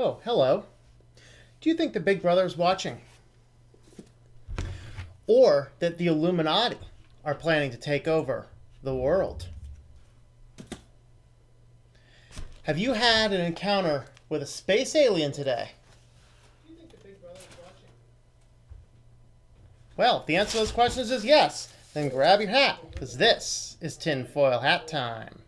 Oh, hello. Do you think the Big Brother is watching? Or that the Illuminati are planning to take over the world? Have you had an encounter with a space alien today? Do you think the Big Brother is watching? Well, if the answer to those questions is yes, then grab your hat, because this is tinfoil hat time.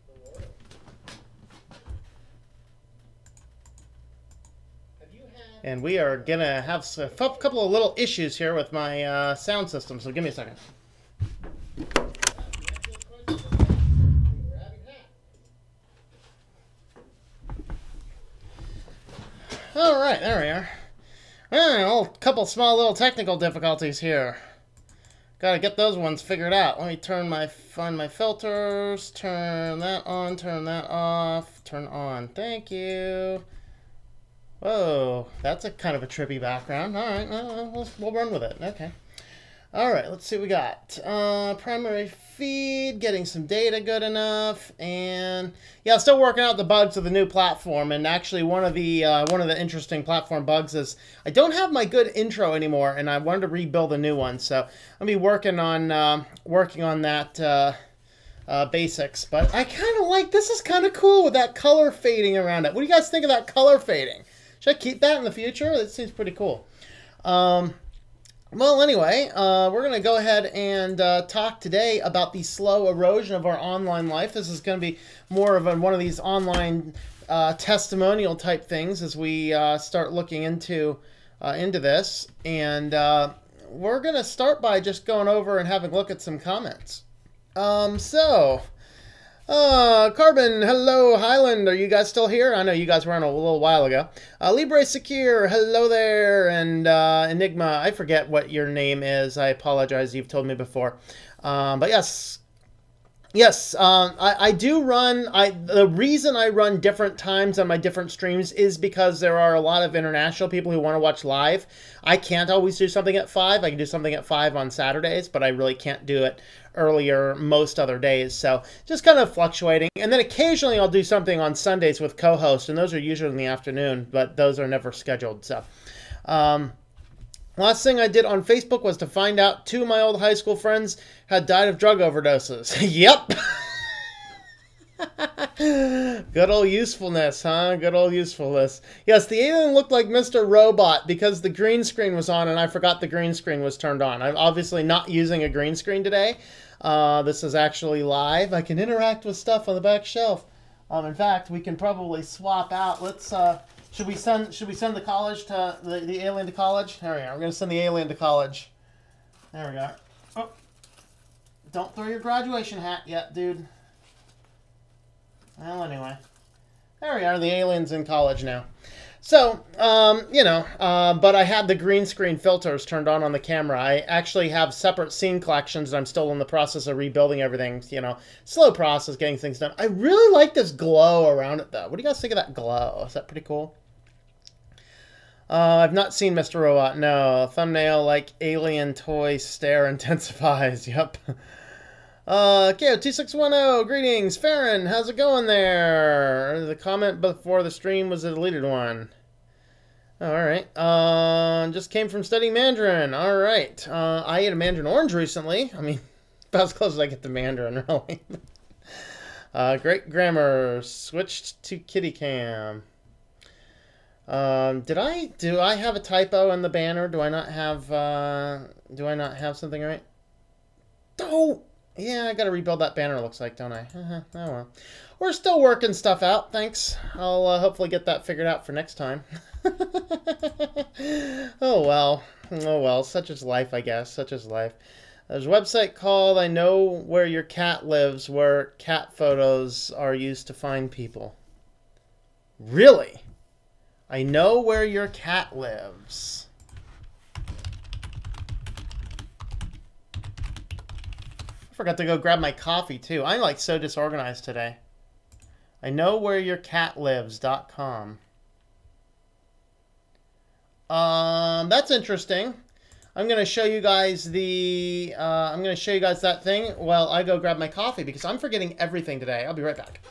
And we are going to have a couple of little issues here with my sound system, so give me a second. All right, there we are. Well, a couple small little technical difficulties here. Got to get those ones figured out. Let me find my filters, turn that on, turn that off, turn on. Thank you. Whoa, that's a kind of a trippy background. All right, we'll run with it. Okay. All right, let's see what we got. Primary feed, getting some data good enough, and yeah, still working out the bugs of the new platform. And actually, one of the interesting platform bugs is I don't have my good intro anymore, and I wanted to rebuild a new one. So I'll be working on that. Basics, but I kind of like this. Is kind of cool with that color fading around it. What do you guys think of that color fading? Should I keep that in the future? That seems pretty cool. Well, anyway, we're going to go ahead and talk today about the slow erosion of our online life. This is going to be more of one of these online testimonial type things as we start looking into this. And we're going to start by just going over and having a look at some comments. Carbon, hello, Highland, are you guys still here? I know you guys were on a little while ago. Libre Secure, hello there, and Enigma, I forget what your name is, I apologize, you've told me before. But yes, I do run, the reason I run different times on my different streams is because there are a lot of international people who want to watch live. I can't always do something at 5. I can do something at 5 on Saturdays, but I really can't do it earlier most other days. So just kind of fluctuating. And then occasionally I'll do something on Sundays with co-hosts, and those are usually in the afternoon, but those are never scheduled. So last thing I did on Facebook was to find out 2 of my old high school friends had died of drug overdoses. Yep. Good old usefulness, huh? Good old usefulness. Yes, the alien looked like Mr. Robot because the green screen was on and I forgot the green screen was turned on. I'm obviously not using a green screen today. This is actually live. I can interact with stuff on the back shelf. In fact, we can probably swap out. Let's should we send the college to the alien to college? There we are. We're going to send the alien to college. There we go. Oh. Don't throw your graduation hat yet, dude. Well, anyway. There we are. The alien's in college now. So, but I had the green screen filters turned on the camera. I actually have separate scene collections, and I'm still in the process of rebuilding everything. Slow process, getting things done. I really like this glow around it, though. What do you guys think of that glow? Is that pretty cool? I've not seen Mr. Robot. No. Thumbnail like alien toy stare intensifies. Yep. KO2610, greetings. Farron, how's it going there? The comment before the stream was a deleted one. Alright. Just came from studying Mandarin. Alright. I ate a Mandarin orange recently. I mean, about as close as I get to Mandarin, really. Great grammar. Switched to kitty cam. Do I have a typo in the banner? Do I not have something right? Oh! Yeah, I gotta rebuild that banner, looks like, don't I? Oh, well. We're still working stuff out, thanks. I'll hopefully get that figured out for next time. Oh, well. Oh, well. Such is life, I guess. Such is life. There's a website called I Know Where Your Cat Lives, where cat photos are used to find people. Really? I know where your cat lives. Forgot to go grab my coffee too. I'm like so disorganized today. I know where your cat lives.com. That's interesting. I'm going to show you guys that thing while I go grab my coffee because I'm forgetting everything today. I'll be right back.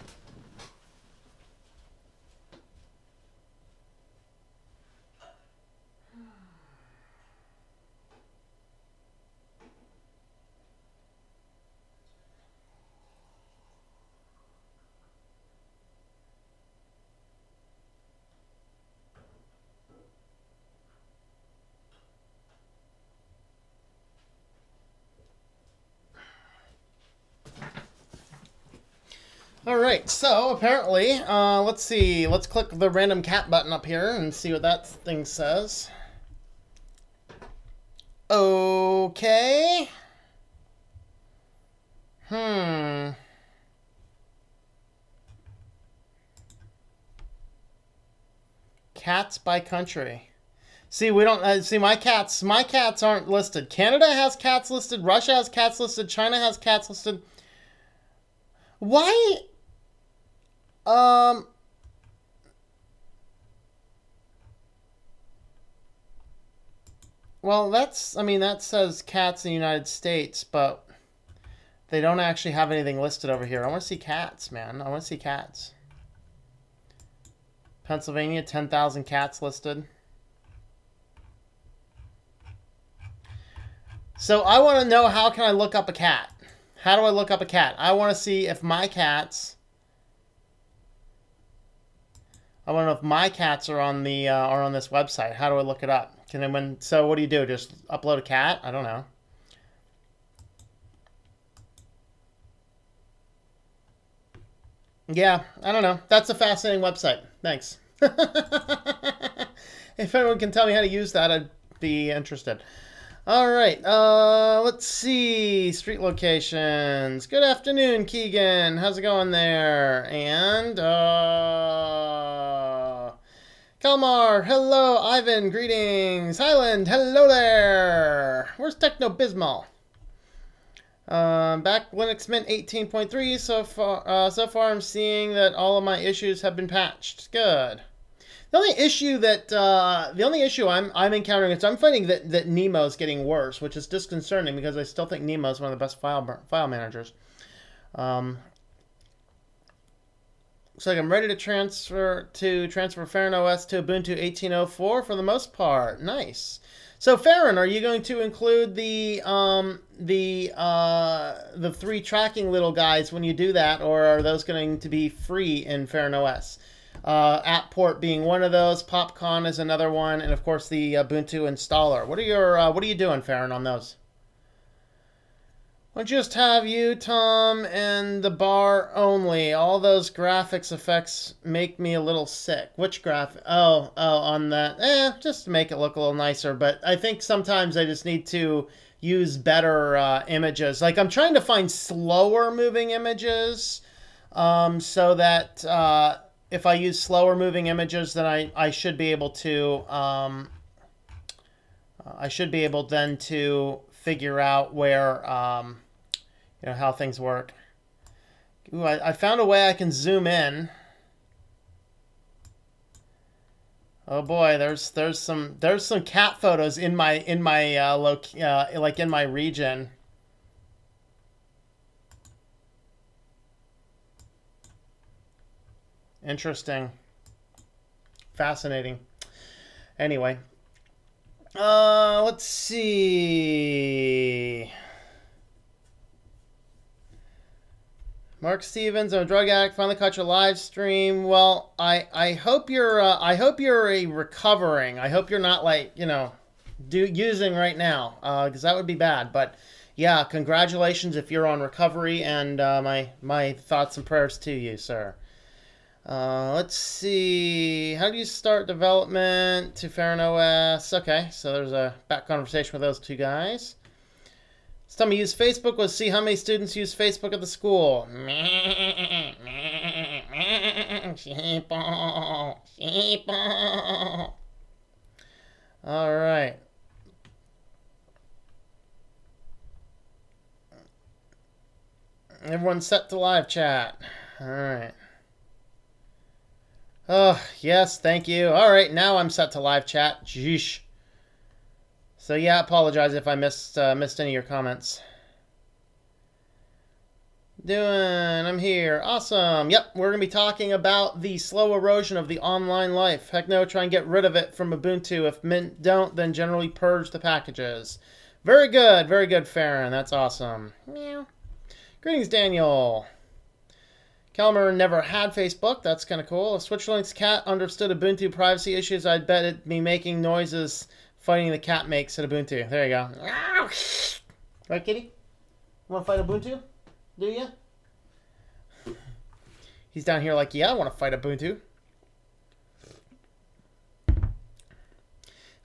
Alright, so apparently, let's see. Let's click the random cat button up here and see what that thing says. Okay. Cats by country. See, we don't see my cats aren't listed. Canada has cats listed, Russia has cats listed, China has cats listed. Why? Well, that's, I mean, that says cats in the United States, but they don't actually have anything listed over here. I want to see cats, man. I want to see cats. Pennsylvania, 10,000 cats listed. So I want to know, how can I look up a cat? How do I look up a cat? I want to see if my cats... I want to know if my cats are on the are on this website. How do I look it up? So what do you do? Just upload a cat? I don't know. Yeah, I don't know. That's a fascinating website. Thanks. If anyone can tell me how to use that, I'd be interested. All right, let's see. Street locations. Good afternoon, Keegan. How's it going there? And, Kalmar, hello. Ivan, greetings. Highland, hello there. Where's Techno Bismal? Back Linux Mint 18.3. So far I'm seeing that all of my issues have been patched. Good. The only issue I'm encountering is I'm finding that Nemo's getting worse, which is disconcerting because I still think Nemo's one of the best file managers. Looks like I'm ready to transfer Farron OS to Ubuntu 18.04 for the most part. Nice. So Farron, are you going to include the 3 tracking little guys when you do that, or are those going to be free in Farron OS? Apport being one of those, PopCon is another one, and of course the Ubuntu installer. What are you doing, Farron, on those? I'll just have you, Tom, and the bar only. All those graphics effects make me a little sick. Which graphic? Oh, on that. Just to make it look a little nicer. But I think sometimes I just need to use better images. Like, I'm trying to find slower moving images, so that if I use slower moving images, then I should be able to then to figure out where how things work. Ooh, I found a way I can zoom in. Oh boy, there's some cat photos in my like in my region. Interesting. Fascinating. Anyway. Let's see. Mark Stevens, I'm a drug addict. Finally caught your live stream. Well, I hope you're recovering. I hope you're not using right now, because that would be bad. But yeah, congratulations if you're on recovery, and my thoughts and prayers to you, sir. Let's see. How do you start development to Farron OS? Okay, so there's a back conversation with those two guys. This time I use Facebook. Let's see how many students use Facebook at the school. Sheeple. Sheeple. All right. Everyone's set to live chat. All right. Oh, yes, thank you. All right, now I'm set to live chat. Jeesh. So yeah, I apologize if I missed any of your comments. I'm here. Awesome. Yep, we're going to be talking about the slow erosion of the online life. Heck no, try and get rid of it from Ubuntu. If Mint don't, then generally purge the packages. Very good, Farron. That's awesome. Meow. Greetings, Daniel. Kelmer never had Facebook. That's kind of cool. If SwitchLink's cat understood Ubuntu privacy issues, I'd bet it'd be making noises fighting the cat makes at Ubuntu. There you go. Right, kitty? You want to fight Ubuntu? Do you? He's down here like, yeah, I want to fight Ubuntu.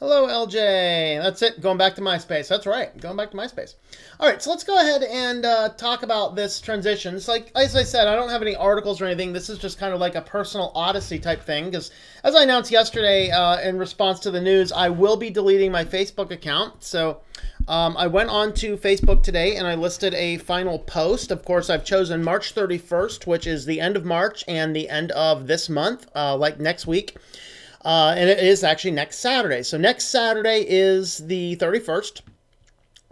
Hello, LJ. That's it. Going back to MySpace. That's right. Going back to MySpace. All right, so let's go ahead and talk about this transition. It's like, as I said, I don't have any articles or anything. This is just kind of like a personal odyssey type thing, because as I announced yesterday in response to the news, I will be deleting my Facebook account. So I went on to Facebook today and I listed a final post. Of course, I've chosen March 31st, which is the end of March and the end of this month, like next week. And it is actually next Saturday. So next Saturday is the 31st.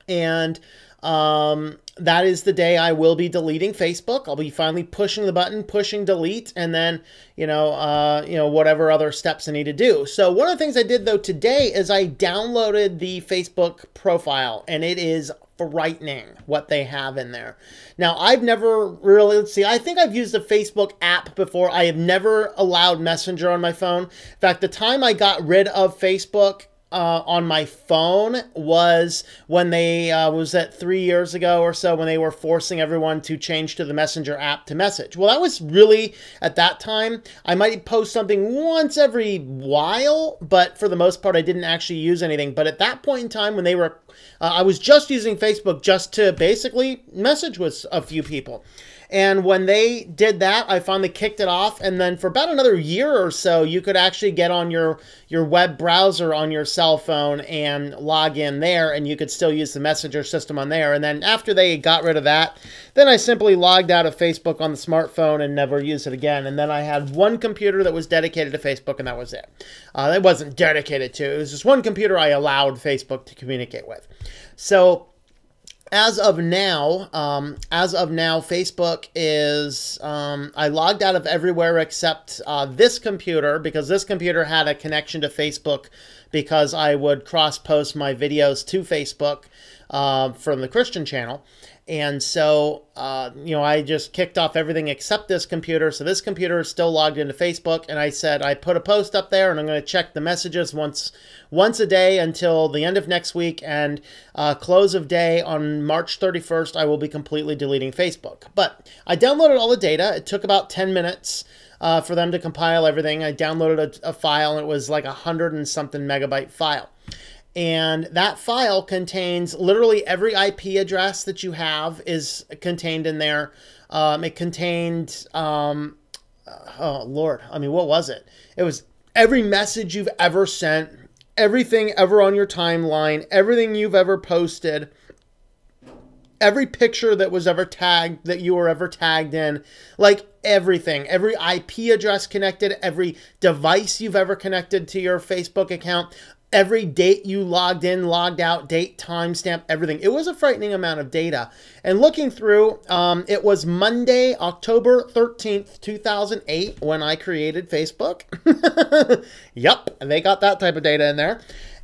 And that is the day I will be deleting Facebook. I'll be finally pushing the button, pushing delete, and then, whatever other steps I need to do. So one of the things I did, though, today is I downloaded the Facebook profile, and it is frightening what they have in there. Now, I've never really, let's see, I think I've used the Facebook app before. I have never allowed Messenger on my phone. In fact, the time I got rid of Facebook on my phone was when they, was that 3 years ago or so, when they were forcing everyone to change to the Messenger app to message. Well, that was really, at that time, I might post something once every while, but for the most part, I didn't actually use anything. But at that point in time, when they were, I was just using Facebook just to basically message with a few people. And when they did that, I finally kicked it off. And then for about another year or so, you could actually get on your web browser on your cell phone and log in there, and you could still use the messenger system on there. And then after they got rid of that, then I simply logged out of Facebook on the smartphone and never used it again. And then I had one computer that was dedicated to Facebook, and that was it. It wasn't dedicated to. It was just one computer I allowed Facebook to communicate with. So as of now, Facebook is, I logged out of everywhere except this computer, because this computer had a connection to Facebook because I would cross-post my videos to Facebook from the Christian channel. And so, I just kicked off everything except this computer. So this computer is still logged into Facebook. And I said, I put a post up there and I'm going to check the messages once a day until the end of next week. And close of day on March 31st, I will be completely deleting Facebook. But I downloaded all the data. It took about 10 minutes for them to compile everything. I downloaded a file, and it was like 100 and something megabyte file. And that file contains literally every IP address that you have is contained in there. It contained, oh Lord, I mean, what was it? It was every message you've ever sent, everything ever on your timeline, everything you've ever posted, every picture that was ever tagged, that you were ever tagged in, like everything, every IP address connected, every device you've ever connected to your Facebook account, every date you logged in, logged out, date, timestamp, everything. It was a frightening amount of data. And looking through, it was Monday, October 13th, 2008, when I created Facebook. Yep, they got that type of data in there.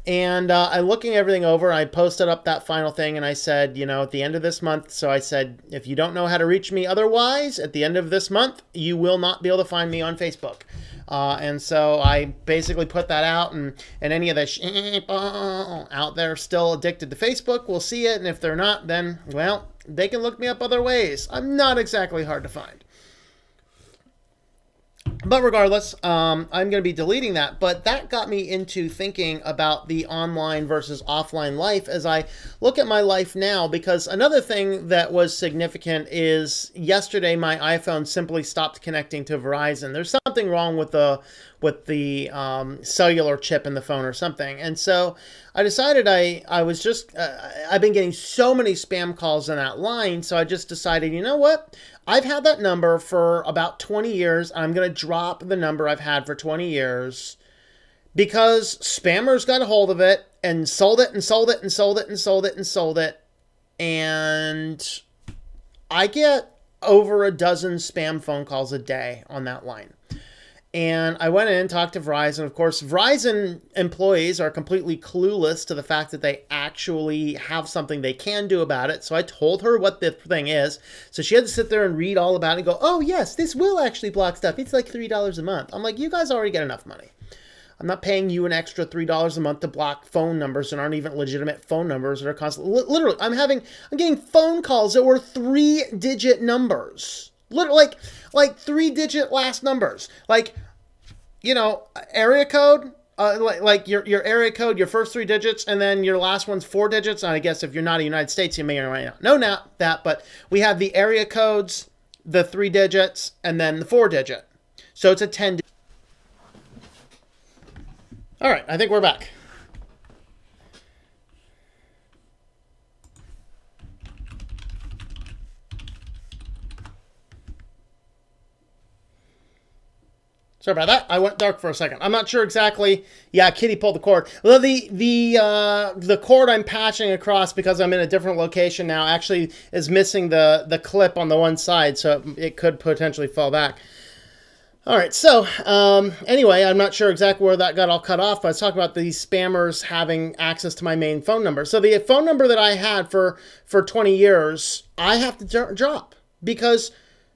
And I'm looking everything over. I posted up that final thing, and I said, at the end of this month, so I said, if you don't know how to reach me otherwise, at the end of this month, you will not be able to find me on Facebook. And so I basically put that out, and any of the out there still addicted to Facebook will see it, and if they're not, then, well, they can look me up other ways. I'm not exactly hard to find. But regardless, I'm going to be deleting that. But that got me into thinking about the online versus offline life as I look at my life now. Because another thing that was significant is yesterday my iPhone simply stopped connecting to Verizon. There's something wrong with the cellular chip in the phone or something. And so I decided I've been getting so many spam calls on that line. So I just decided, you know what? I've had that number for about 20 years. I'm going to drop the number I've had for 20 years because spammers got a hold of it and sold it and sold it and sold it and sold it and sold it. And I get over a dozen spam phone calls a day on that line. And I went in and talked to Verizon. Of course, Verizon employees are completely clueless to the fact that they actually have something they can do about it. So I told her what the thing is. So she had to sit there and read all about it and go, oh, yes, this will actually block stuff. It's like $3 a month. I'm like, you guys already get enough money. I'm not paying you an extra $3 a month to block phone numbers that aren't even legitimate phone numbers that are constantly. Literally, I'm getting phone calls that were 3-digit numbers. Literally, like 3-digit last numbers. Like, you know, area code, like your area code, your first 3 digits, and then your last one's 4 digits. And I guess if you're not in the United States, you may or may not know that, but we have the area codes, the 3 digits, and then the 4 digit. So it's a 10. All right, I think we're back. Sorry about that. I went dark for a second. I'm not sure exactly. Yeah, Kitty pulled the cord. Well, the cord I'm patching across because I'm in a different location now actually is missing the clip on the one side, so it could potentially fall back. All right, so anyway, I'm not sure exactly where that got all cut off, but I was talking about these spammers having access to my main phone number. So the phone number that I had for 20 years, I have to drop because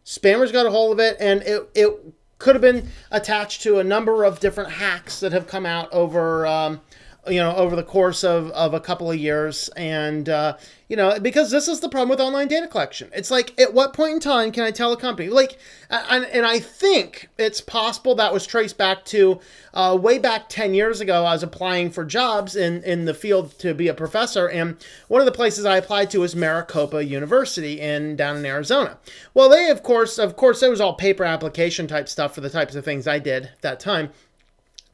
spammers got a hold of it, and it could have been attached to a number of different hacks that have come out over, you know, over the course of a couple of years. And, you know, because this is the problem with online data collection. It's like, at what point in time can I tell a company? Like, and I think it's possible that was traced back to way back 10 years ago. I was applying for jobs in the field to be a professor. And one of the places I applied to was Maricopa University down in Arizona. Well, they, of course, it was all paper application type stuff for the types of things I did at that time.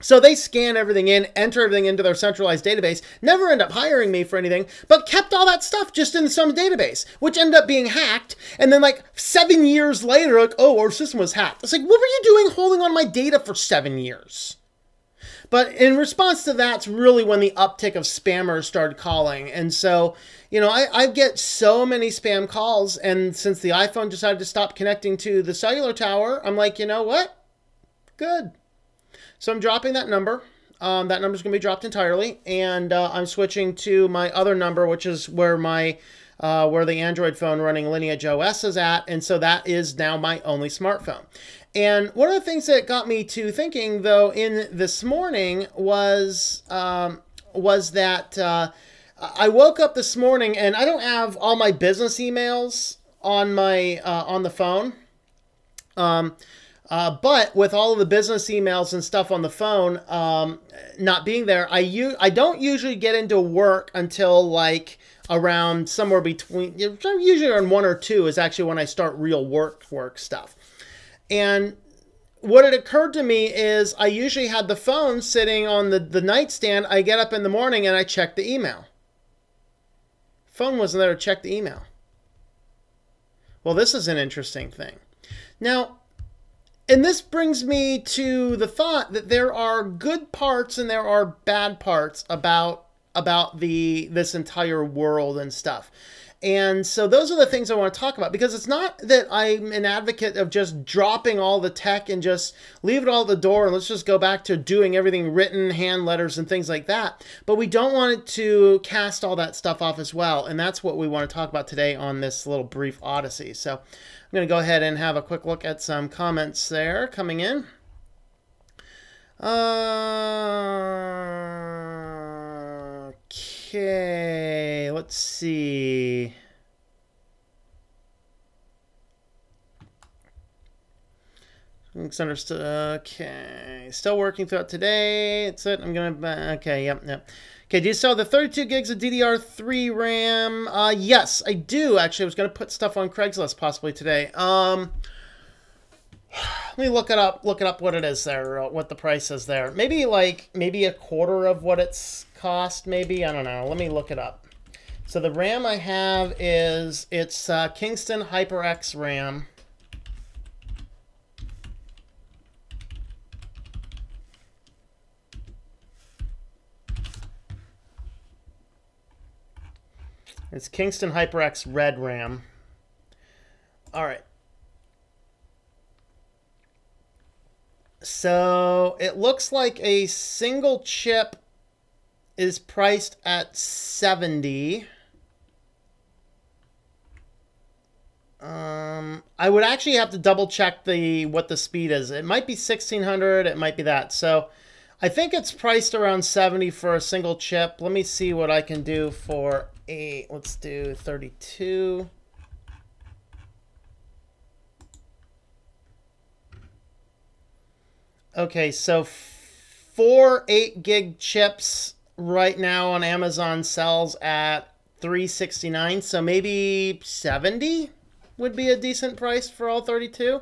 So they scan everything in, enter everything into their centralized database, never end up hiring me for anything, but kept all that stuff just in some database, which ended up being hacked. And then like 7 years later, like, oh, our system was hacked. It's like, what were you doing holding on my data for 7 years? But in response to that's really when the uptick of spammers started calling. And so, you know, I get so many spam calls. And since the iPhone decided to stop connecting to the cellular tower, I'm like, you know what? Good. So I'm dropping that number. That number is going to be dropped entirely, and I'm switching to my other number, which is where where the Android phone running Lineage OS is at, and so that is now my only smartphone. And one of the things that got me to thinking, though, in this morning was that I woke up this morning and I don't have all my business emails on my on the phone. But with all of the business emails and stuff on the phone not being there, I don't usually get into work until like around somewhere between, usually around 1 or 2 is actually when I start real work stuff. And what had occurred to me is I usually had the phone sitting on the nightstand. I get up in the morning and I check the email. Phone wasn't there to check the email. Well, this is an interesting thing. Now, and this brings me to the thought that there are good parts and there are bad parts about this entire world and stuff. And so those are the things I want to talk about, because it's not that I'm an advocate of just dropping all the tech and just leave it all at the door and let's just go back to doing everything written, hand letters and things like that. But we don't want it to cast all that stuff off as well. And that's what we want to talk about today on this little brief odyssey. So I'm going to go ahead and have a quick look at some comments there coming in. Okay, let's see. It's understood. Okay, still working throughout today. That's it. I'm gonna. Okay, yep. Okay, do you still have the 32 gigs of DDR3 RAM? Yes, I do. Actually, I was gonna put stuff on Craigslist possibly today. Let me look it up. Look it up what it is there. What the price is there. Maybe a quarter of what it's cost. Maybe, I don't know. Let me look it up. So the RAM I have it's Kingston HyperX RAM. It's Kingston HyperX Red RAM. All right. So it looks like a single chip is priced at $70. I would actually have to double check what the speed is. It might be 1600. It might be that. So I think it's priced around 70 for a single chip. Let me see what I can do for let's do 32. Okay, so 4 8 gig chips right now on Amazon sells at $369, so maybe 70 would be a decent price for all 32.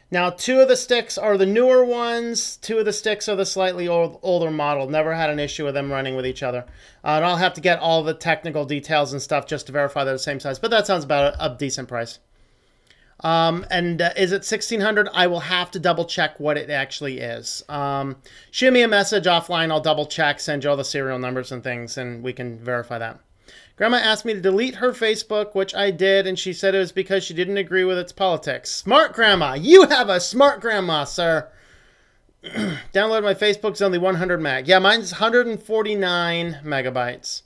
Now, 2 of the sticks are the newer ones. 2 of the sticks are the slightly older model. Never had an issue with them running with each other. And I'll have to get all the technical details and stuff just to verify they're the same size. But that sounds about a decent price. Is it 1600? I will have to double check what it actually is. Shoot me a message offline. I'll double check, send you all the serial numbers and things, and we can verify that. Grandma asked me to delete her Facebook, which I did, and she said it was because she didn't agree with its politics. Smart grandma. You have a smart grandma, sir. Download my Facebook. It's only 100 meg. Yeah, mine's 149 megabytes.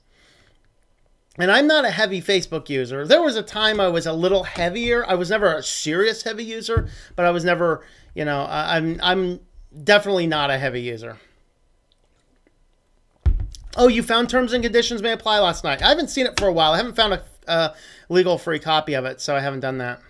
And I'm not a heavy Facebook user. There was a time I was a little heavier. I was never a serious heavy user, but I was never, you know, I'm definitely not a heavy user. Oh, you found terms and conditions may apply last night. I haven't seen it for a while. I haven't found a legal free copy of it, so I haven't done that.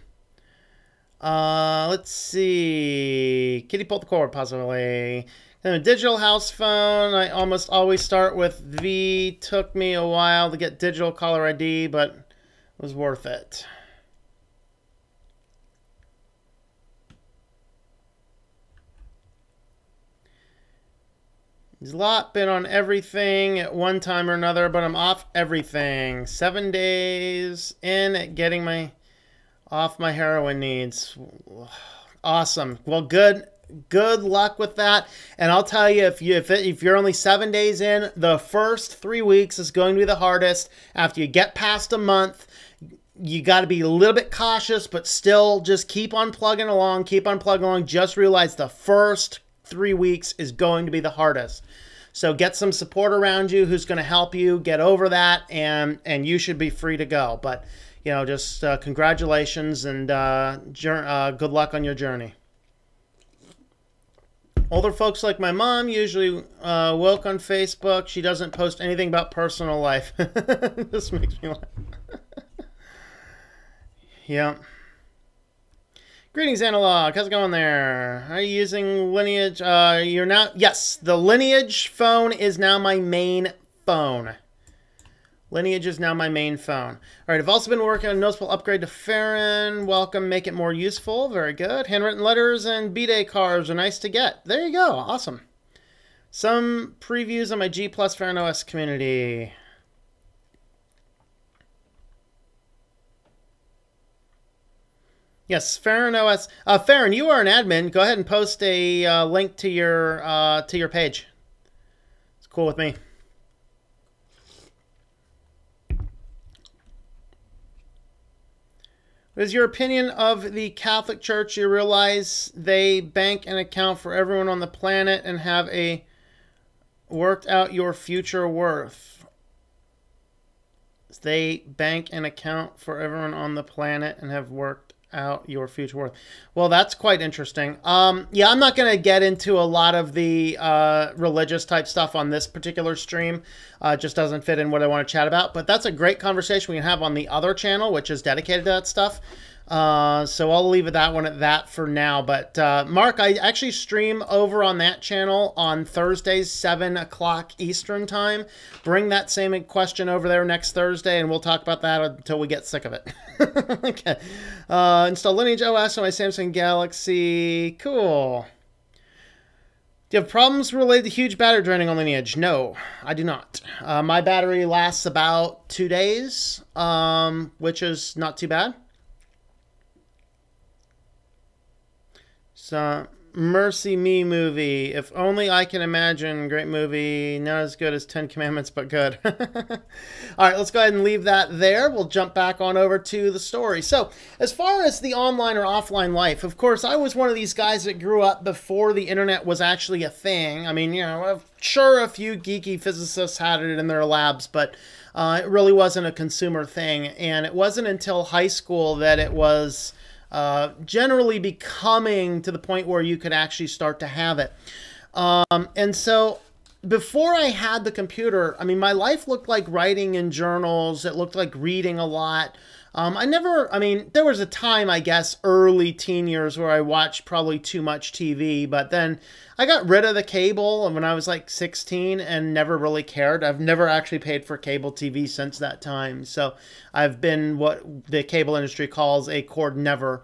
Let's see. Kitty pulled the cord, possibly. And a digital house phone. I almost always start with V. Took me a while to get digital caller ID, but it was worth it. There's a lot been on everything at one time or another, but I'm off everything. 7 days in at getting off my heroin needs. Awesome. Well, good luck with that. And I'll tell you, if you're only 7 days in, the first 3 weeks is going to be the hardest. After you get past a month, you got to be a little bit cautious, but still just keep on plugging along. Keep on plugging along. Just realize the first 3 weeks is going to be the hardest. So get some support around you who's going to help you get over that, and you should be free to go. But, you know, just congratulations and good luck on your journey. Older folks like my mom usually woke on Facebook. She doesn't post anything about personal life. This makes me laugh. Yeah. Greetings, Analog. How's it going there? Are you using Lineage? You're now... Yes, the Lineage phone is now my main phone. Lineage is now my main phone. All right, I've also been working on a noticeable upgrade to Farron. Welcome, make it more useful. Very good. Handwritten letters and B-Day cards are nice to get. There you go. Awesome. Some previews on my G+ Farron OS community. Yes, Farron OS. Farron, you are an admin. Go ahead and post a link to your page. It's cool with me. What is your opinion of the Catholic Church? You realize they bank an account for everyone on the planet and have a worked out your future worth. They bank an account for everyone on the planet and have worked out your future worth. Well, that's quite interesting. Yeah, I'm not going to get into a lot of the religious type stuff on this particular stream. It just doesn't fit in what I want to chat about. But that's a great conversation we can have on the other channel, which is dedicated to that stuff. So I'll leave that one at that for now. But Mark, I actually stream over on that channel on Thursdays, 7 o'clock Eastern time. Bring that same question over there next Thursday, and we'll talk about that until we get sick of it. Okay. Install Lineage OS on my Samsung Galaxy. Cool. Do you have problems related to huge battery draining on Lineage? No, I do not. My battery lasts about 2 days, which is not too bad. So, Mercy Me movie. If only I can imagine. Great movie. Not as good as 10 Commandments, but good. All right, let's go ahead and leave that there. We'll jump back on over to the story. So, as far as the online or offline life, of course, I was one of these guys that grew up before the internet was actually a thing. I mean, you know, sure, a few geeky physicists had it in their labs, but it really wasn't a consumer thing. And it wasn't until high school that it was... generally becoming to the point where you could actually start to have it. And so before I had the computer, I mean, my life looked like writing in journals. It looked like reading a lot. I mean, there was a time, I guess, early teen years where I watched probably too much TV, but then I got rid of the cable when I was like 16 and never really cared. I've never actually paid for cable TV since that time. So I've been what the cable industry calls a cord never,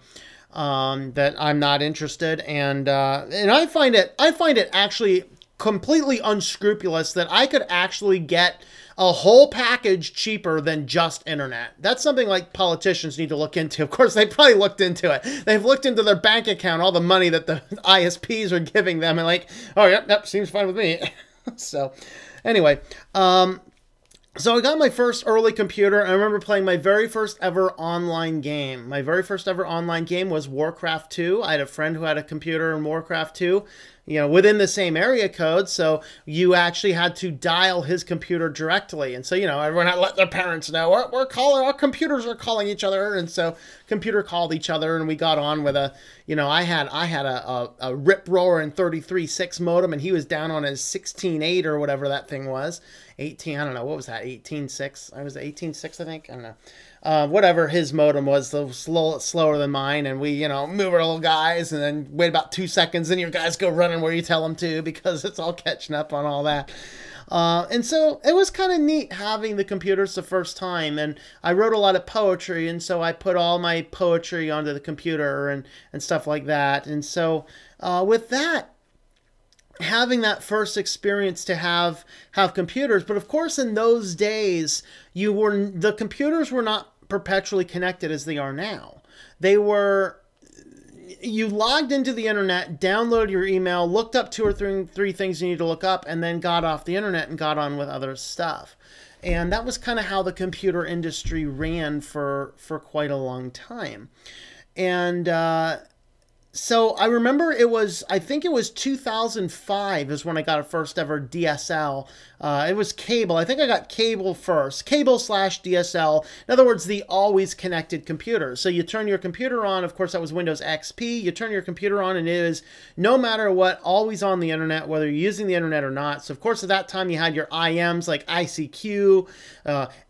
that I'm not interested. And I find it actually completely unscrupulous that I could actually get a whole package cheaper than just internet. That's something like politicians need to look into. Of course, they probably looked into it. They've looked into their bank account, all the money that the ISPs are giving them, and like, oh, yep, seems fine with me. So, anyway, so I got my first early computer. I remember playing my very first ever online game. My very first ever online game was Warcraft 2. I had a friend who had a computer in Warcraft 2, you know, within the same area code. So you actually had to dial his computer directly. And so, you know, everyone had to let their parents know, we're calling, our computers are calling each other. And so computer called each other and we got on with a, you know, I had a rip roaring 33.6 modem and he was down on his 16.8 or whatever that thing was. 18, I don't know, what was that, 18.6? I was 18.6, I think, I don't know. Whatever his modem was, slower than mine, and we, you know, move our little guys, and then wait about 2 seconds, and your guys go running where you tell them to, because it's all catching up on all that. And so it was kind of neat having the computers the first time, and I wrote a lot of poetry, and so I put all my poetry onto the computer and stuff like that. And so with that, having that first experience to have computers, but of course in those days the computers were not perpetually connected as they are now. You logged into the internet, downloaded your email, looked up two or three things you need to look up, and then got off the internet and got on with other stuff. And that was kind of how the computer industry ran for quite a long time. And so I remember I think it was 2005 is when I got a first ever DSL. It was cable. I think I got cable first. Cable/DSL. In other words, the always connected computer. So you turn your computer on. Of course, that was Windows XP. You turn your computer on and it is, no matter what, always on the internet, whether you're using the internet or not. So, of course, at that time you had your IMs like ICQ,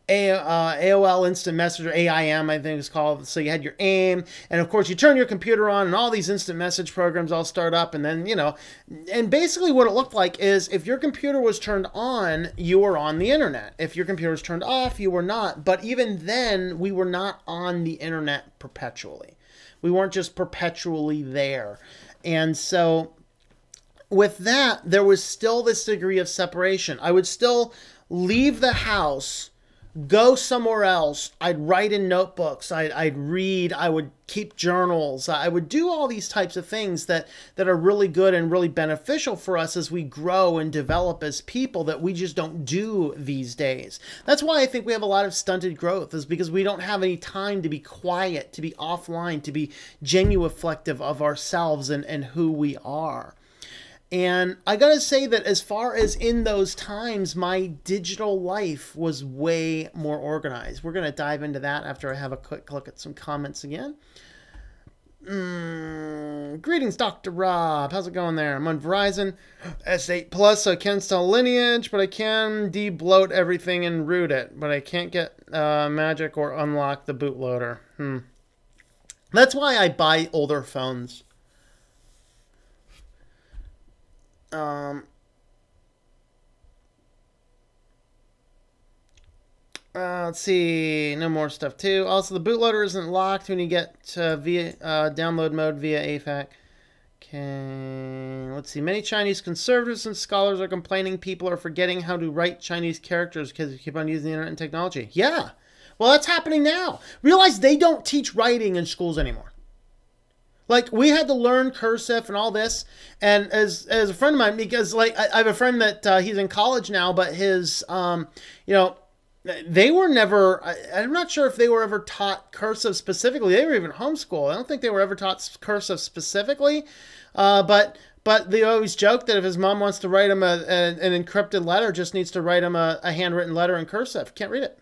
AOL Instant Messenger, AIM, I think it's called. So you had your AIM, and of course you turn your computer on and all these instant message programs all start up, and then, you know, and basically what it looked like is if your computer was turned on, you were on the internet. If your computer was turned off, you were not. But even then, we were not on the internet perpetually. We weren't just perpetually there. And so with that, there was still this degree of separation. I would still leave the house, go somewhere else. I'd write in notebooks. I'd read. I would keep journals. I would do all these types of things that are really good and really beneficial for us as we grow and develop as people that we just don't do these days. That's why I think we have a lot of stunted growth, is because we don't have any time to be quiet, to be offline, to be genuflective of ourselves and who we are. And I gotta say that as far as in those times, my digital life was way more organized. We're gonna dive into that after I have a quick look at some comments again. Greetings, Dr. Rob. How's it going there? I'm on Verizon S8 Plus, so I can install Lineage, but I can de-bloat everything and root it. But I can't get Magic or unlock the bootloader. That's why I buy older phones. Let's see, no more stuff too. Also, the bootloader isn't locked when you get via download mode via AFAC. Okay, let's see. Many Chinese conservatives and scholars are complaining people are forgetting how to write Chinese characters because they keep on using the internet and technology. Yeah, well, that's happening now. Realize they don't teach writing in schools anymore. Like, we had to learn cursive and all this, and as a friend of mine, because, like, I have a friend that he's in college now, but his, you know, they were never, I'm not sure if they were ever taught cursive specifically. They were even homeschooled. I don't think they were ever taught cursive specifically, but they always joke that if his mom wants to write him an encrypted letter, just needs to write him a handwritten letter in cursive. Can't read it.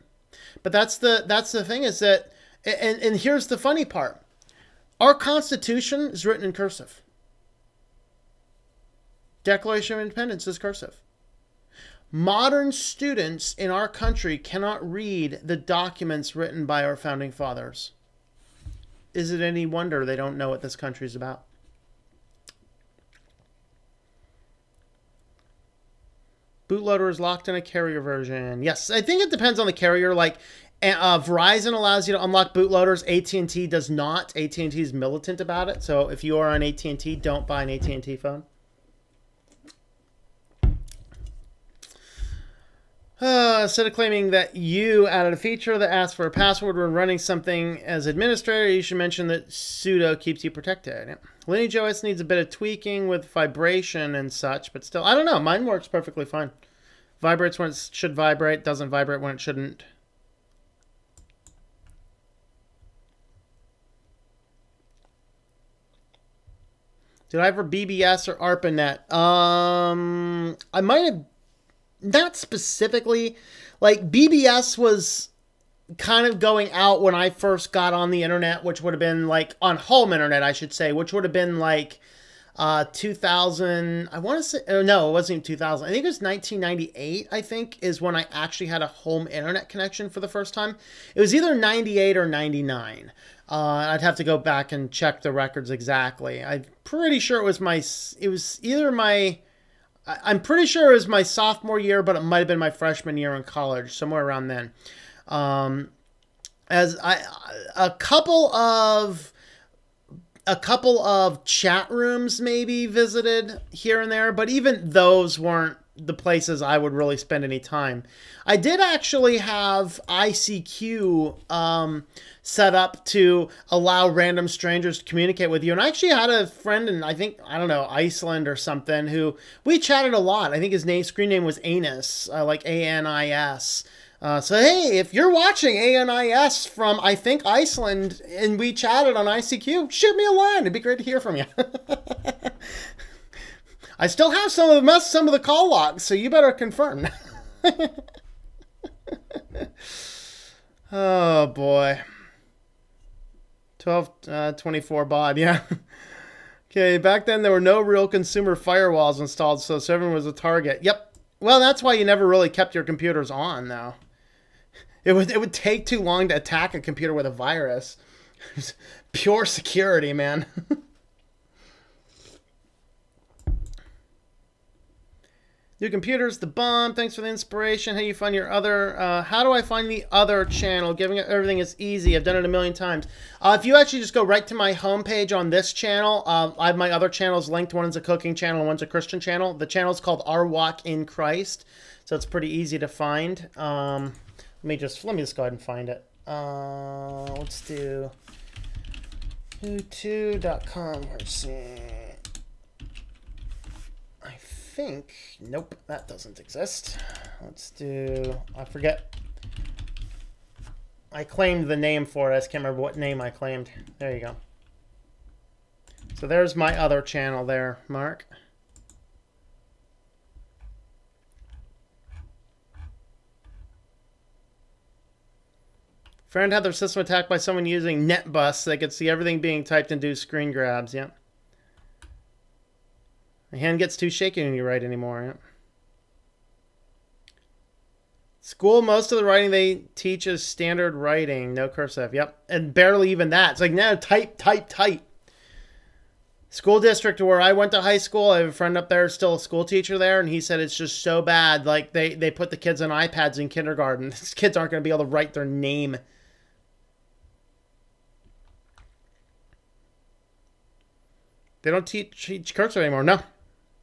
But that's the thing, is that, and here's the funny part. Our Constitution is written in cursive. Declaration of Independence is cursive. Modern students in our country cannot read the documents written by our founding fathers. Is it any wonder they don't know what this country is about? Bootloader is locked in a carrier version. Yes, I think it depends on the carrier. Like, Verizon allows you to unlock bootloaders. AT&T does not. AT&T is militant about it. So if you are on AT&T, don't buy an AT&T phone. Instead of claiming that you added a feature that asks for a password when running something as administrator, you should mention that sudo keeps you protected. Lineage OS needs a bit of tweaking with vibration and such, but still, I don't know. Mine works perfectly fine. Vibrates when it should vibrate, doesn't vibrate when it shouldn't. Did I ever BBS or ARPANET? I might have, not specifically. Like, BBS was kind of going out when I first got on the internet, which would have been like on home internet, I should say, which would have been like 2000. I want to say, oh, no, it wasn't even 2000. I think it was 1998, I think, is when I actually had a home internet connection for the first time. It was either 98 or 99. I'd have to go back and check the records exactly. I'm pretty sure it was I'm pretty sure it was my sophomore year, but it might have been my freshman year in college, somewhere around then. A couple of chat rooms maybe visited here and there, but even those weren't the places I would really spend any time. I did actually have ICQ set up to allow random strangers to communicate with you. And I actually had a friend in, I don't know, Iceland or something, who we chatted a lot. I think his screen name was Anis, like A-N-I-S. So, hey, if you're watching ANIS from, I think, Iceland, and we chatted on ICQ, shoot me a line. It'd be great to hear from you. I still have some of the call logs, so you better confirm. Oh, boy. 1224 baud, yeah. Okay, back then there were no real consumer firewalls installed, so everyone was a target. Yep. Well, that's why you never really kept your computers on, though. It would take too long to attack a computer with a virus. Pure security, man. New computers, the bomb. Thanks for the inspiration. How do you find your other? How do I find the other channel? Giving it everything is easy. I've done it a million times. If you actually just go right to my homepage on this channel, I have my other channels linked. One's a cooking channel and one's a Christian channel. The channel is called Our Walk in Christ, so it's pretty easy to find. Let me just go ahead and find it. Let's do youtube.com. Let's see. Nope, that doesn't exist. Let's do, I forget. I claimed the name for it. I just can't remember what name I claimed. There you go. So there's my other channel there, Mark. Friend had their system attacked by someone using NetBus. So they could see everything being typed and do screen grabs. Yep. My hand gets too shaky when you write anymore. Yep. School, most of the writing they teach is standard writing, no cursive. Yep, and barely even that. It's like, now type. School district where I went to high school, I have a friend up there, still a school teacher there, and he said it's just so bad. Like, they put the kids on iPads in kindergarten. These kids aren't going to be able to write their name. They don't teach cursive anymore. No.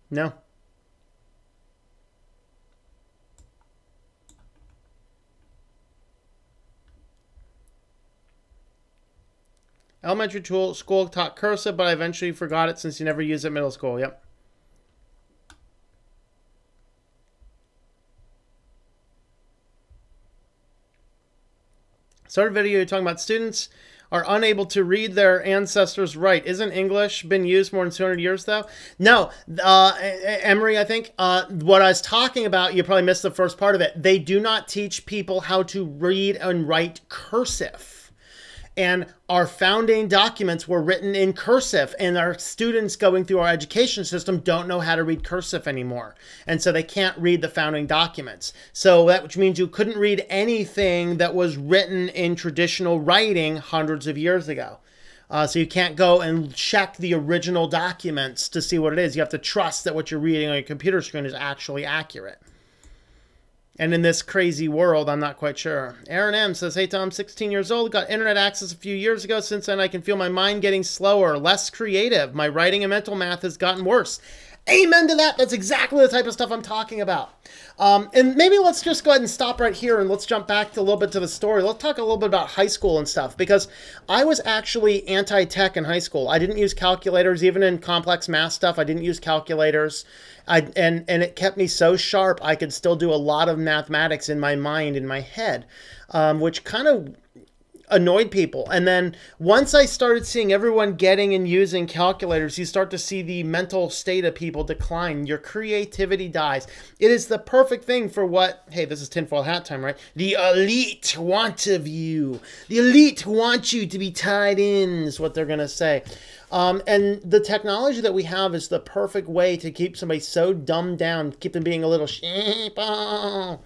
No. Elementary school taught cursive, but I eventually forgot it since you never used it in middle school. Yep. Started video talking about students are unable to read their ancestors' write. Isn't English been used more than 200 years, though? No. Emery, I think, what I was talking about, you probably missed the first part of it. They do not teach people how to read and write cursive. And our founding documents were written in cursive, and our students going through our education system don't know how to read cursive anymore. And so they can't read the founding documents. So that which means you couldn't read anything that was written in traditional writing hundreds of years ago. So you can't go and check the original documents to see what it is. You have to trust that what you're reading on your computer screen is actually accurate. And in this crazy world, I'm not quite sure. Aaron M. says, hey, Tom, 16 years old, got internet access a few years ago. Since then, I can feel my mind getting slower, less creative. My writing and mental math has gotten worse. Amen to that. That's exactly the type of stuff I'm talking about. And maybe let's just go ahead and stop right here and let's jump back a little bit to the story. Let's talk a little bit about high school and stuff, because I was actually anti-tech in high school. I didn't use calculators, even in complex math stuff. I didn't use calculators. And it kept me so sharp, I could still do a lot of mathematics in my mind, in my head, which kind of annoyed people. And then once I started seeing everyone getting and using calculators, you start to see the mental state of people decline. Your creativity dies. It is the perfect thing for what, hey, this is tinfoil hat time, right? The elite want of you. The elite want you to be tied in, is what they're going to say. And the technology that we have is the perfect way to keep somebody so dumbed down, keep them being a little sheeple,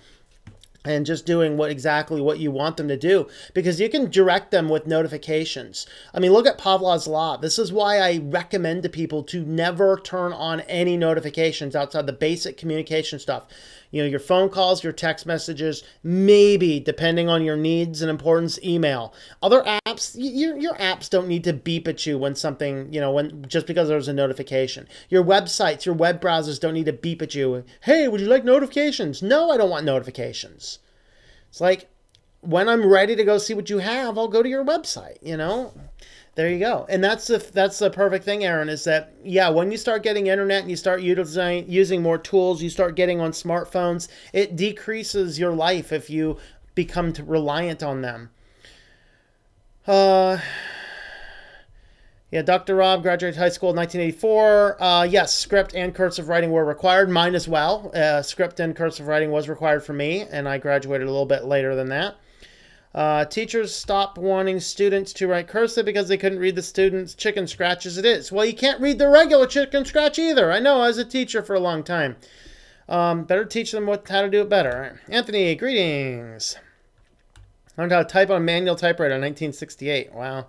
and just doing exactly what you want them to do, because you can direct them with notifications. I mean, look at Pavlov's Law. This is why I recommend to people to never turn on any notifications outside the basic communication stuff. You know, your phone calls, your text messages, maybe, depending on your needs and importance, email. Other apps, your apps don't need to beep at you when something, you know, just because there's a notification. Your websites, your web browsers don't need to beep at you. Hey, would you like notifications? No, I don't want notifications. It's like, when I'm ready to go see what you have, I'll go to your website, you know? There you go. And that's the perfect thing, Aaron, is that, yeah, when you start getting internet and you start using more tools, you start getting on smartphones, it decreases your life if you become reliant on them. Yeah, Dr. Rob graduated high school in 1984. Yes, script and cursive writing were required. Mine as well. Script and cursive writing was required for me, and I graduated a little bit later than that. Teachers stopped wanting students to write cursive because they couldn't read the students' chicken scratch as it is. Well, you can't read the regular chicken scratch either. I know, I was a teacher for a long time. Better teach them how to do it better. Anthony, greetings. Learned how to type on a manual typewriter in 1968. Wow.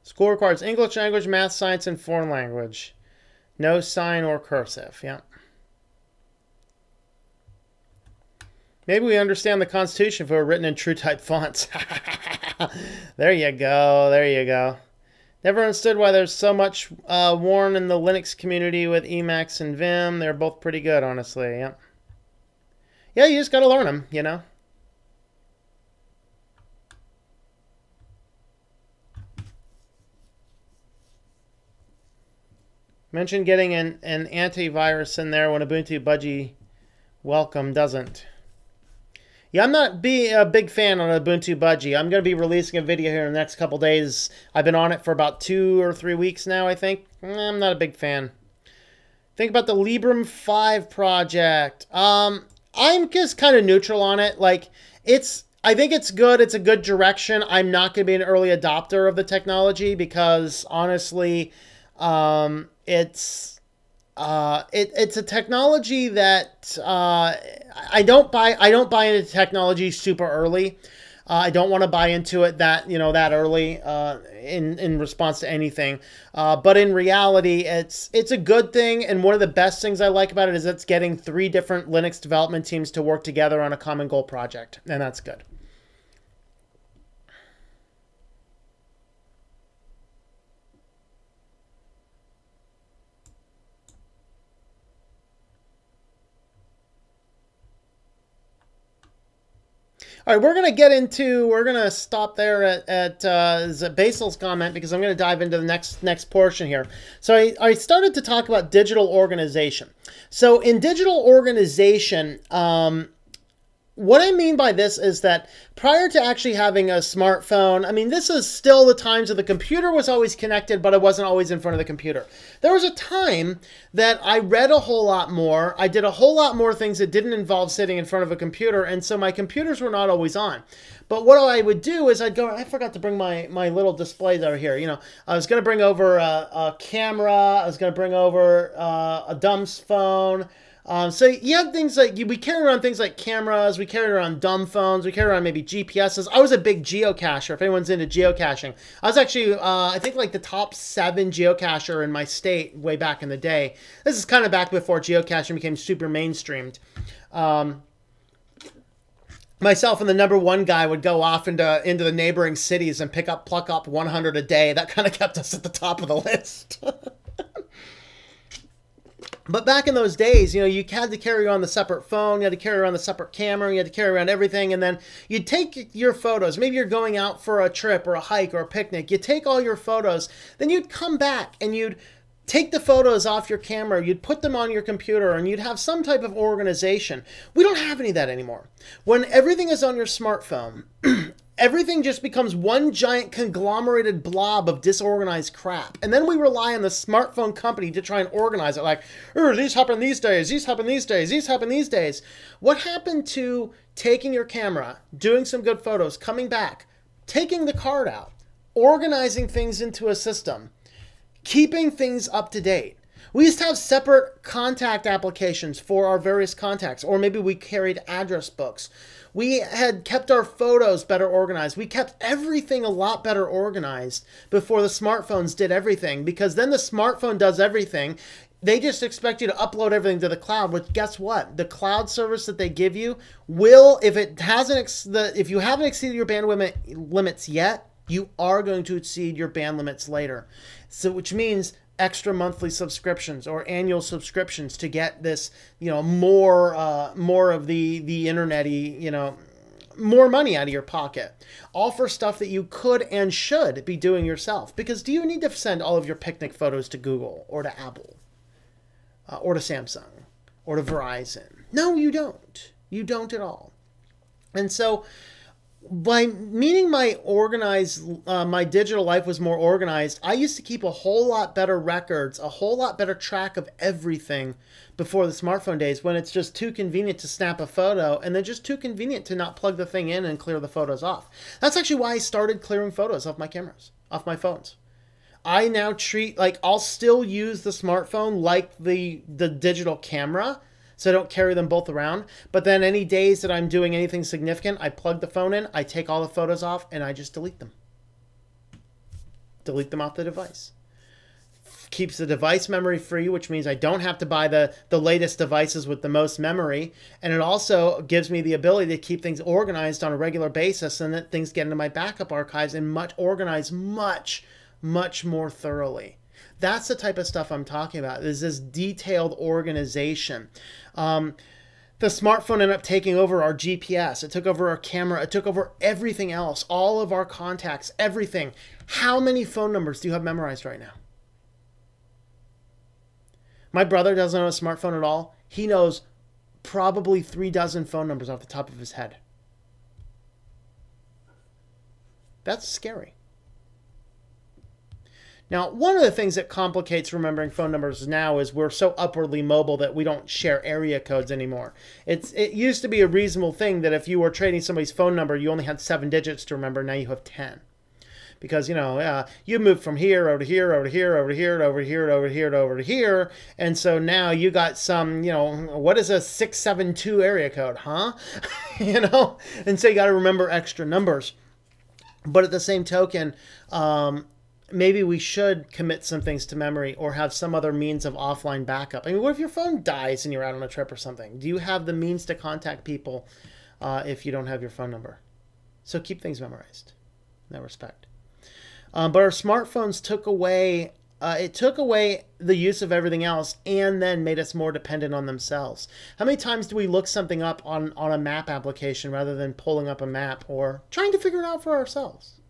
School requires English language, math, science, and foreign language. No sign or cursive. Yeah. Maybe we understand the Constitution if it were written in true type fonts. There you go. There you go. Never understood why there's so much worn in the Linux community with Emacs and Vim. They're both pretty good, honestly. Yeah. Yeah, you just got to learn them, you know. Mention getting an antivirus in there when Ubuntu Budgie welcome doesn't. Yeah, I'm not a big fan on Ubuntu Budgie. I'm going to be releasing a video here in the next couple days. I've been on it for about 2 or 3 weeks now, I think. I'm not a big fan. Think about the Librem 5 project. I'm just kind of neutral on it. Like, I think it's good. It's a good direction. I'm not going to be an early adopter of the technology because, honestly, it's a technology that I don't buy into technology super early. I don't want to buy into it that early in response to anything. But in reality, it's a good thing, and one of the best things I like about it is it's getting 3 different Linux development teams to work together on a common goal project, and that's good. All right, we're going to stop there at Basil's comment because I'm going to dive into the next portion here. So I started to talk about digital organization. So in digital organization, what I mean by this is that prior to actually having a smartphone, I mean, this is still the times that the computer was always connected, but I wasn't always in front of the computer. There was a time that I read a whole lot more. I did a whole lot more things that didn't involve sitting in front of a computer, and so my computers were not always on. But what I would do is I'd go, I forgot to bring my little displays over here. You know, I was going to bring over a camera. I was going to bring over a dumb phone. So you have things like, we carry around things like cameras, we carry around dumb phones, we carry around maybe GPSs. I was a big geocacher, if anyone's into geocaching. I was actually, I think like the top 7 geocacher in my state way back in the day. This is kind of back before geocaching became super mainstreamed. Myself and the #1 guy would go off into the neighboring cities and pluck up 100 a day. That kind of kept us at the top of the list. But back in those days, you know, you had to carry on the separate phone, you had to carry around the separate camera, you had to carry around everything, and then you'd take your photos. Maybe you're going out for a trip or a hike or a picnic. You take all your photos, then you'd come back and you'd take the photos off your camera, you'd put them on your computer, and you'd have some type of organization. We don't have any of that anymore. When everything is on your smartphone, everything just becomes one giant conglomerated blob of disorganized crap. And then we rely on the smartphone company to try and organize it. Like, these happen these days, these happen these days, these happen these days. What happened to taking your camera, doing some good photos, coming back, taking the card out, organizing things into a system, keeping things up to date? We used to have separate contact applications for our various contacts, or maybe we carried address books. We had kept our photos better organized. We kept everything a lot better organized before the smartphones did everything, because then the smartphone does everything. They just expect you to upload everything to the cloud, which guess what? The cloud service that they give you will, if you haven't exceeded your bandwidth limits yet, you are going to exceed your band limits later. So, which means extra monthly subscriptions or annual subscriptions to get this, you know, more of the internet-y, you know, more money out of your pocket, all for stuff that you could and should be doing yourself. Because do you need to send all of your picnic photos to Google or to Apple or to Samsung or to Verizon? No, you don't. You don't at all. And so, by meaning my digital life was more organized, I used to keep a whole lot better records, a whole lot better track of everything before the smartphone days, when it's just too convenient to snap a photo and then just too convenient to not plug the thing in and clear the photos off. That's actually why I started clearing photos off my cameras, off my phones. I now treat, like, I'll still use the smartphone like the digital camera, so I don't carry them both around. But then any days that I'm doing anything significant, I plug the phone in, I take all the photos off, and I just delete them. Delete them off the device. Keeps the device memory free, which means I don't have to buy the latest devices with the most memory. And it also gives me the ability to keep things organized on a regular basis, and that things get into my backup archives and organized much, much more thoroughly. That's the type of stuff I'm talking about, is this detailed organization. The smartphone ended up taking over our GPS. It took over our camera. It took over everything else, all of our contacts, everything. How many phone numbers do you have memorized right now? My brother doesn't own a smartphone at all. He knows probably 36 phone numbers off the top of his head. That's scary. Now, one of the things that complicates remembering phone numbers now is we're so upwardly mobile that we don't share area codes anymore. It used to be a reasonable thing that if you were trading somebody's phone number, you only had 7 digits to remember. Now you have 10. Because, you know, you moved from here over to here, over to here, over to here, over to here, over to here, over to here. And so now you got some, you know, what is a 672 area code, huh? You know? And so you got to remember extra numbers. But at the same token, maybe we should commit some things to memory or have some other means of offline backup. I mean, what if your phone dies and you're out on a trip or something? Do you have the means to contact people if you don't have your phone number? So keep things memorized in that respect. But our smartphones took away the use of everything else and then made us more dependent on themselves. How many times do we look something up on a map application rather than pulling up a map or trying to figure it out for ourselves?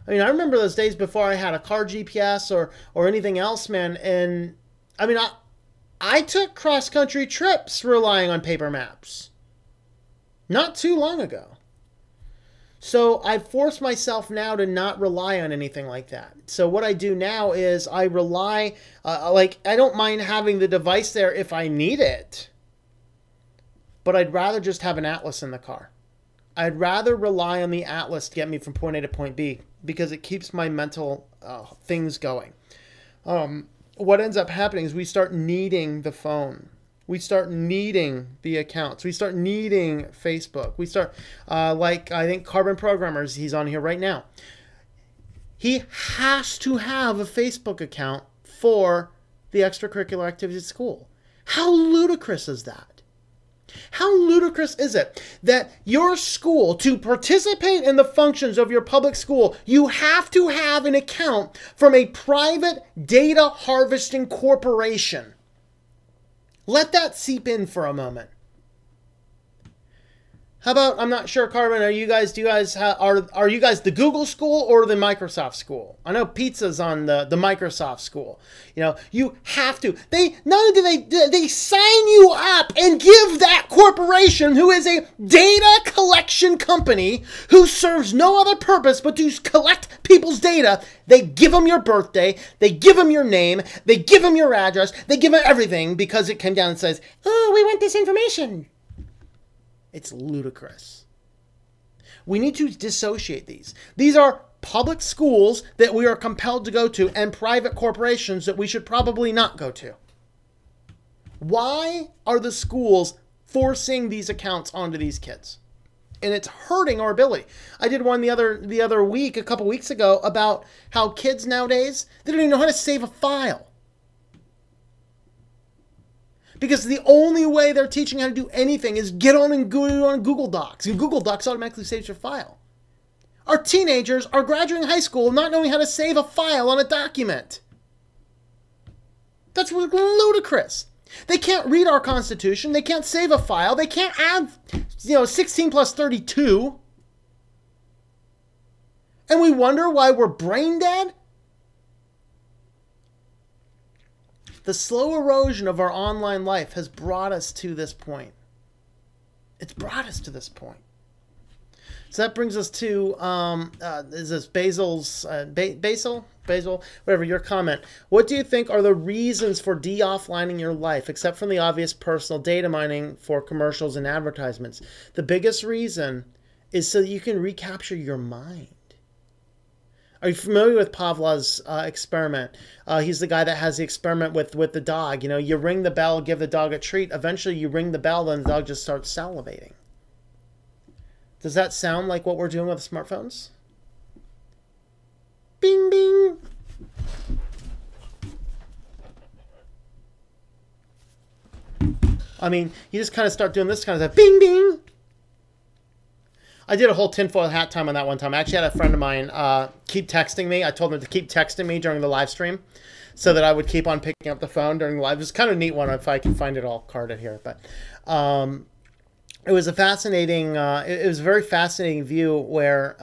I mean, I remember those days before I had a car GPS or anything else, man. And I mean, I took cross-country trips relying on paper maps. Not too long ago. So I force myself now to not rely on anything like that. So what I do now is I rely, I don't mind having the device there if I need it, but I'd rather just have an atlas in the car. I'd rather rely on the atlas to get me from point A to point B because it keeps my mental things going. What ends up happening is we start needing the phone. We start needing the accounts. We start needing Facebook. We start, like I think Carbon Programmers, he's on here right now. He has to have a Facebook account for the extracurricular activities at school. How ludicrous is that? How ludicrous is it that your school, to participate in the functions of your public school, you have to have an account from a private data harvesting corporation? Let that seep in for a moment. How about, I'm not sure, Carbon, are you guys the Google school or the Microsoft school? I know Pizza's on the Microsoft school. You know, you have to. Not only do they sign you up and give that corporation, who is a data collection company who serves no other purpose but to collect people's data, they give them your birthday, they give them your name, they give them your address, they give them everything because it came down and says, oh, we want this information. It's ludicrous. We need to dissociate these. These are public schools that we are compelled to go to and private corporations that we should probably not go to. Why are the schools forcing these accounts onto these kids? And it's hurting our ability. I did one the other week, a couple weeks ago, about how kids nowadays, they don't even know how to save a file. Because the only way they're teaching how to do anything is get on and go on Google Docs. And Google Docs automatically saves your file. Our teenagers are graduating high school not knowing how to save a file on a document. That's ludicrous. They can't read our Constitution. They can't save a file. They can't add, 16 plus 32. And we wonder why we're brain dead? The slow erosion of our online life has brought us to this point. It's brought us to this point. So that brings us to, is this Basil's, Basil, whatever, your comment. What do you think are the reasons for de-offlining your life, except from the obvious personal data mining for commercials and advertisements? The biggest reason is so that you can recapture your mind. Are you familiar with Pavlov's experiment? He's the guy that has the experiment with the dog. You know, you ring the bell, give the dog a treat. Eventually you ring the bell, then the dog just starts salivating. Does that sound like what we're doing with smartphones? Bing, bing. I mean, you just kind of start doing this kind of stuff. Bing, bing. I did a whole tinfoil hat time on that one time. I actually had a friend of mine keep texting me. I told him to keep texting me during the live stream so that I would keep on picking up the phone during the live. It was kind of a neat one if I can find it all carded here. But it was a fascinating, it was a very fascinating view where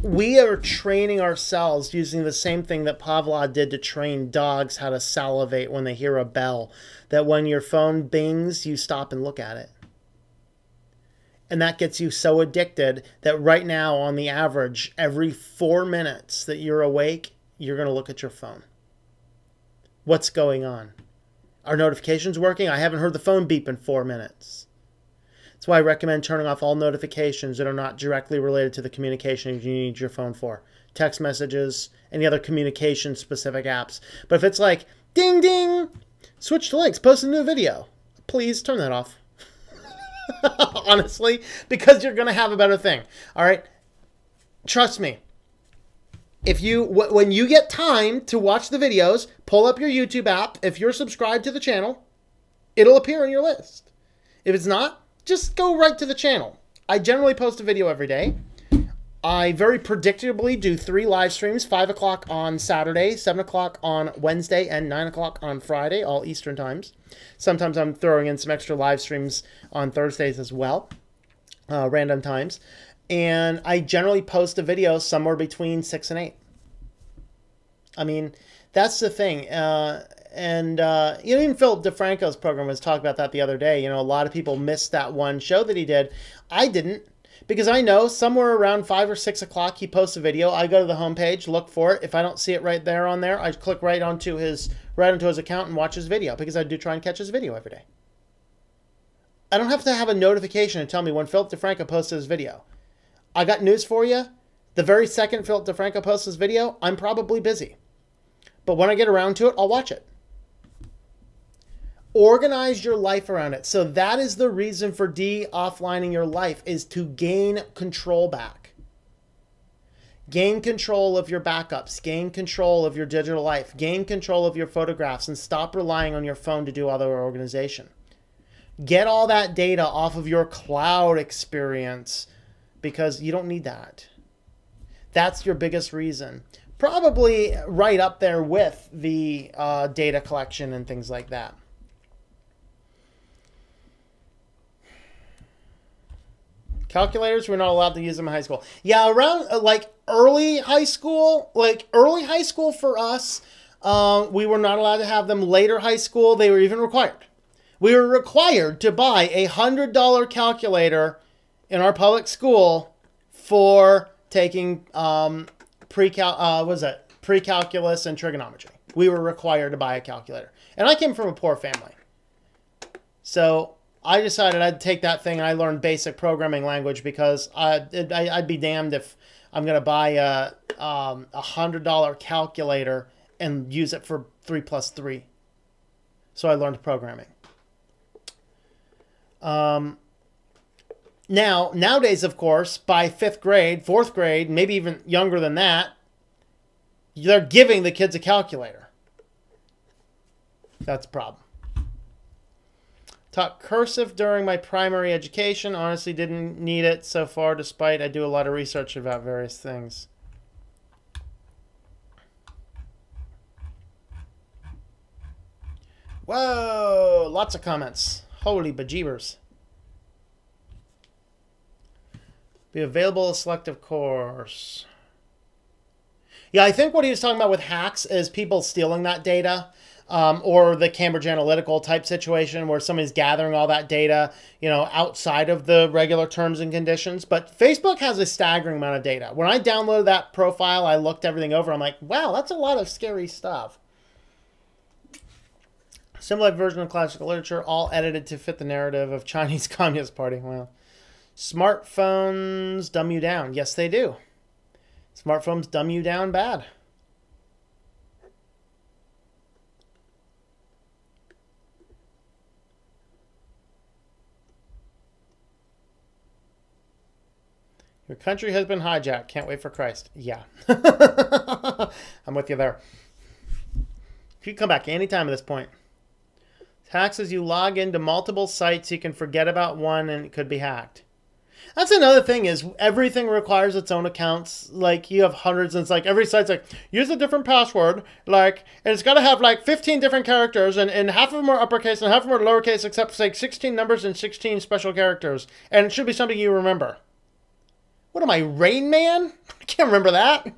we are training ourselves using the same thing that Pavlov did to train dogs how to salivate when they hear a bell. That when your phone bings, you stop and look at it. And that gets you so addicted that right now, on the average, every 4 minutes that you're awake, you're going to look at your phone. What's going on? Are notifications working? I haven't heard the phone beep in 4 minutes. That's why I recommend turning off all notifications that are not directly related to the communication you need your phone for. Text messages, any other communication-specific apps. But if it's like, ding, ding, switch to links, post a new video, please turn that off. Honestly, because you're going to have a better thing. All right? Trust me. If you, when you get time to watch the videos, pull up your YouTube app. If you're subscribed to the channel, it'll appear on your list. If it's not, just go right to the channel. I generally post a video every day. I very predictably do 3 live streams, 5 o'clock on Saturday, 7 o'clock on Wednesday, and 9 o'clock on Friday, all Eastern times. Sometimes I'm throwing in some extra live streams on Thursdays as well, random times. And I generally post a video somewhere between 6 and 8. I mean, That's the thing. Even Philip DeFranco's program was talking about that the other day. A lot of people missed that one show that he did. I didn't, because I know somewhere around 5 or 6 o'clock he posts a video. I go to the homepage, look for it. If I don't see it right there on there, I click right onto his account and watch his video, because I do try and catch his video every day. I don't have to have a notification to tell me when Philip DeFranco posted his video. I got news for you. The very second Philip DeFranco posts his video, I'm probably busy. But when I get around to it, I'll watch it. Organize your life around it. So that is the reason for de-offlining your life, is to gain control back. Gain control of your backups. Gain control of your digital life. Gain control of your photographs, and stop relying on your phone to do other organization. Get all that data off of your cloud experience, because you don't need that. That's your biggest reason. Probably right up there with the data collection and things like that. Calculators, we're not allowed to use them in high school. Yeah, around early high school for us, we were not allowed to have them. Later high school, they were even required. We were required to buy a $100 calculator in our public school for taking pre-calculus and trigonometry. We were required to buy a calculator. And I came from a poor family. So I decided I'd take that thing, and I learned basic programming language, because I'd be damned if I'm going to buy a $100 calculator and use it for 3 plus 3. So I learned programming. Nowadays, of course, by 5th grade, 4th grade, maybe even younger than that, they're giving the kids a calculator. That's a problem. Taught cursive during my primary education. Honestly, didn't need it so far, despite I do a lot of research about various things. Whoa! Lots of comments. Holy bejeebers. Be available a selective course. Yeah, I think what he was talking about with hacks is people stealing that data, or the Cambridge Analytical type situation where somebody's gathering all that data, outside of the regular terms and conditions. But Facebook has a staggering amount of data. When I downloaded that profile, I looked everything over. I'm like, wow, that's a lot of scary stuff. Simplified version of classical literature, all edited to fit the narrative of Chinese Communist Party. Well, smartphones dumb you down. Yes, they do. Smartphones dumb you down bad. Your country has been hijacked. Can't wait for Christ. Yeah. I'm with you there. You can come back anytime at this point. Hacks as you log into multiple sites, you can forget about one and it could be hacked. That's another thing, is everything requires its own accounts. Like, you have hundreds, and it's like every site's like, use a different password, and it's got to have 15 different characters, and half of them are uppercase and half of them are lowercase, except for 16 numbers and 16 special characters. And it should be something you remember. What am I, Rain Man? I can't remember that.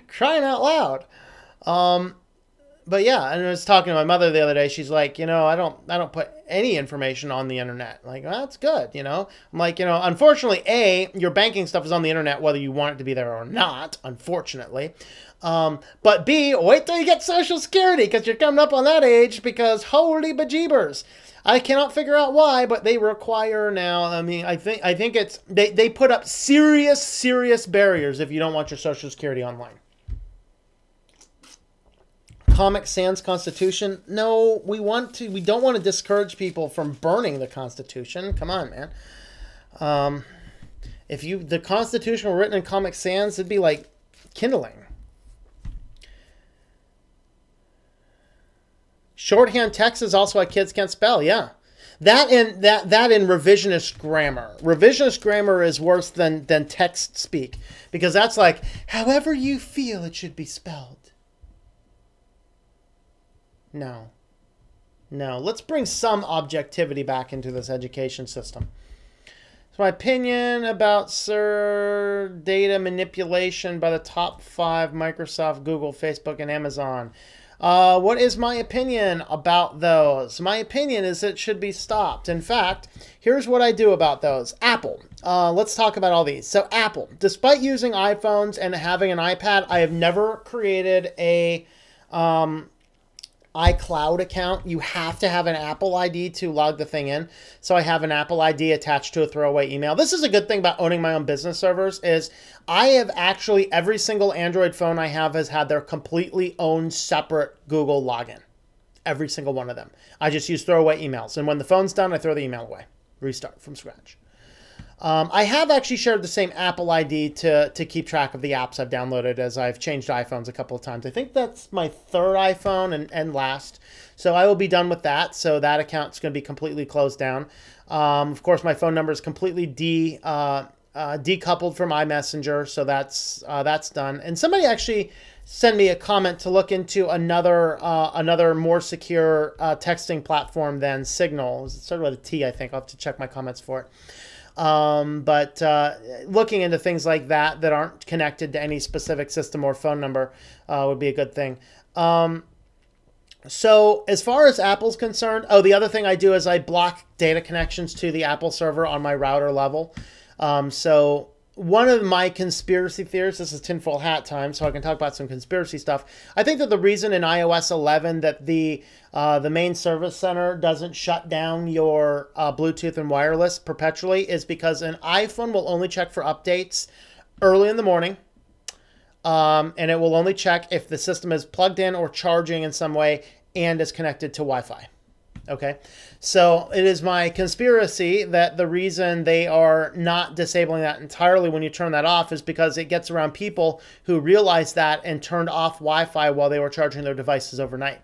Crying out loud. But yeah, and I was talking to my mother the other day. She's like, I don't put any information on the internet. Like, well, that's good, I'm like, unfortunately, your banking stuff is on the internet whether you want it to be there or not, unfortunately. But B, wait till you get Social Security, because you're coming up on that age, because holy bejeebers. I cannot figure out why, but they require now. I mean, I think it's they put up serious barriers if you don't want your Social Security online. Comic Sans Constitution. No, we don't want to discourage people from burning the Constitution. Come on, man. If the Constitution were written in Comic Sans, it'd be like kindling. Shorthand text is also what kids can't spell. Yeah, that in revisionist grammar. Revisionist grammar is worse than text speak, because that's like however you feel it should be spelled. No. Let's bring some objectivity back into this education system. So my opinion about data manipulation by the top 5, Microsoft, Google, Facebook, and Amazon. What is my opinion about those? My opinion is it should be stopped. In fact, here's what I do about those. Apple. Let's talk about all these. So Apple, despite using iPhones and having an iPad, I have never created a iCloud account. You have to have an Apple ID to log the thing in. So I have an Apple ID attached to a throwaway email. This is a good thing about owning my own business servers is I have actually, every single Android phone I have has had their completely own separate Google login. Every single one of them. I just use throwaway emails. And when the phone's done, I throw the email away. Restart from scratch. I have actually shared the same Apple ID to keep track of the apps I've downloaded as I've changed iPhones a couple of times. I think that's my 3rd iPhone and last. So I will be done with that. So that account's going to be completely closed down. Of course, my phone number is completely decoupled from iMessenger. So that's done. And somebody actually sent me a comment to look into another more secure texting platform than Signal. It started with a T, I think. I'll have to check my comments for it. But looking into things like that aren't connected to any specific system or phone number would be a good thing. So as far as Apple's concerned, the other thing I do is I block data connections to the Apple server on my router level. So one of my conspiracy theories, this is tinfoil hat time, so I can talk about some conspiracy stuff. I think that the reason in iOS 11 that the main service center doesn't shut down your Bluetooth and wireless perpetually is because an iPhone will only check for updates early in the morning. And it will only check if the system is plugged in or charging in some way and is connected to Wi-Fi. Okay, so it is my conspiracy that the reason they are not disabling that entirely when you turn that off is because it gets around people who realized that and turned off Wi-Fi while they were charging their devices overnight.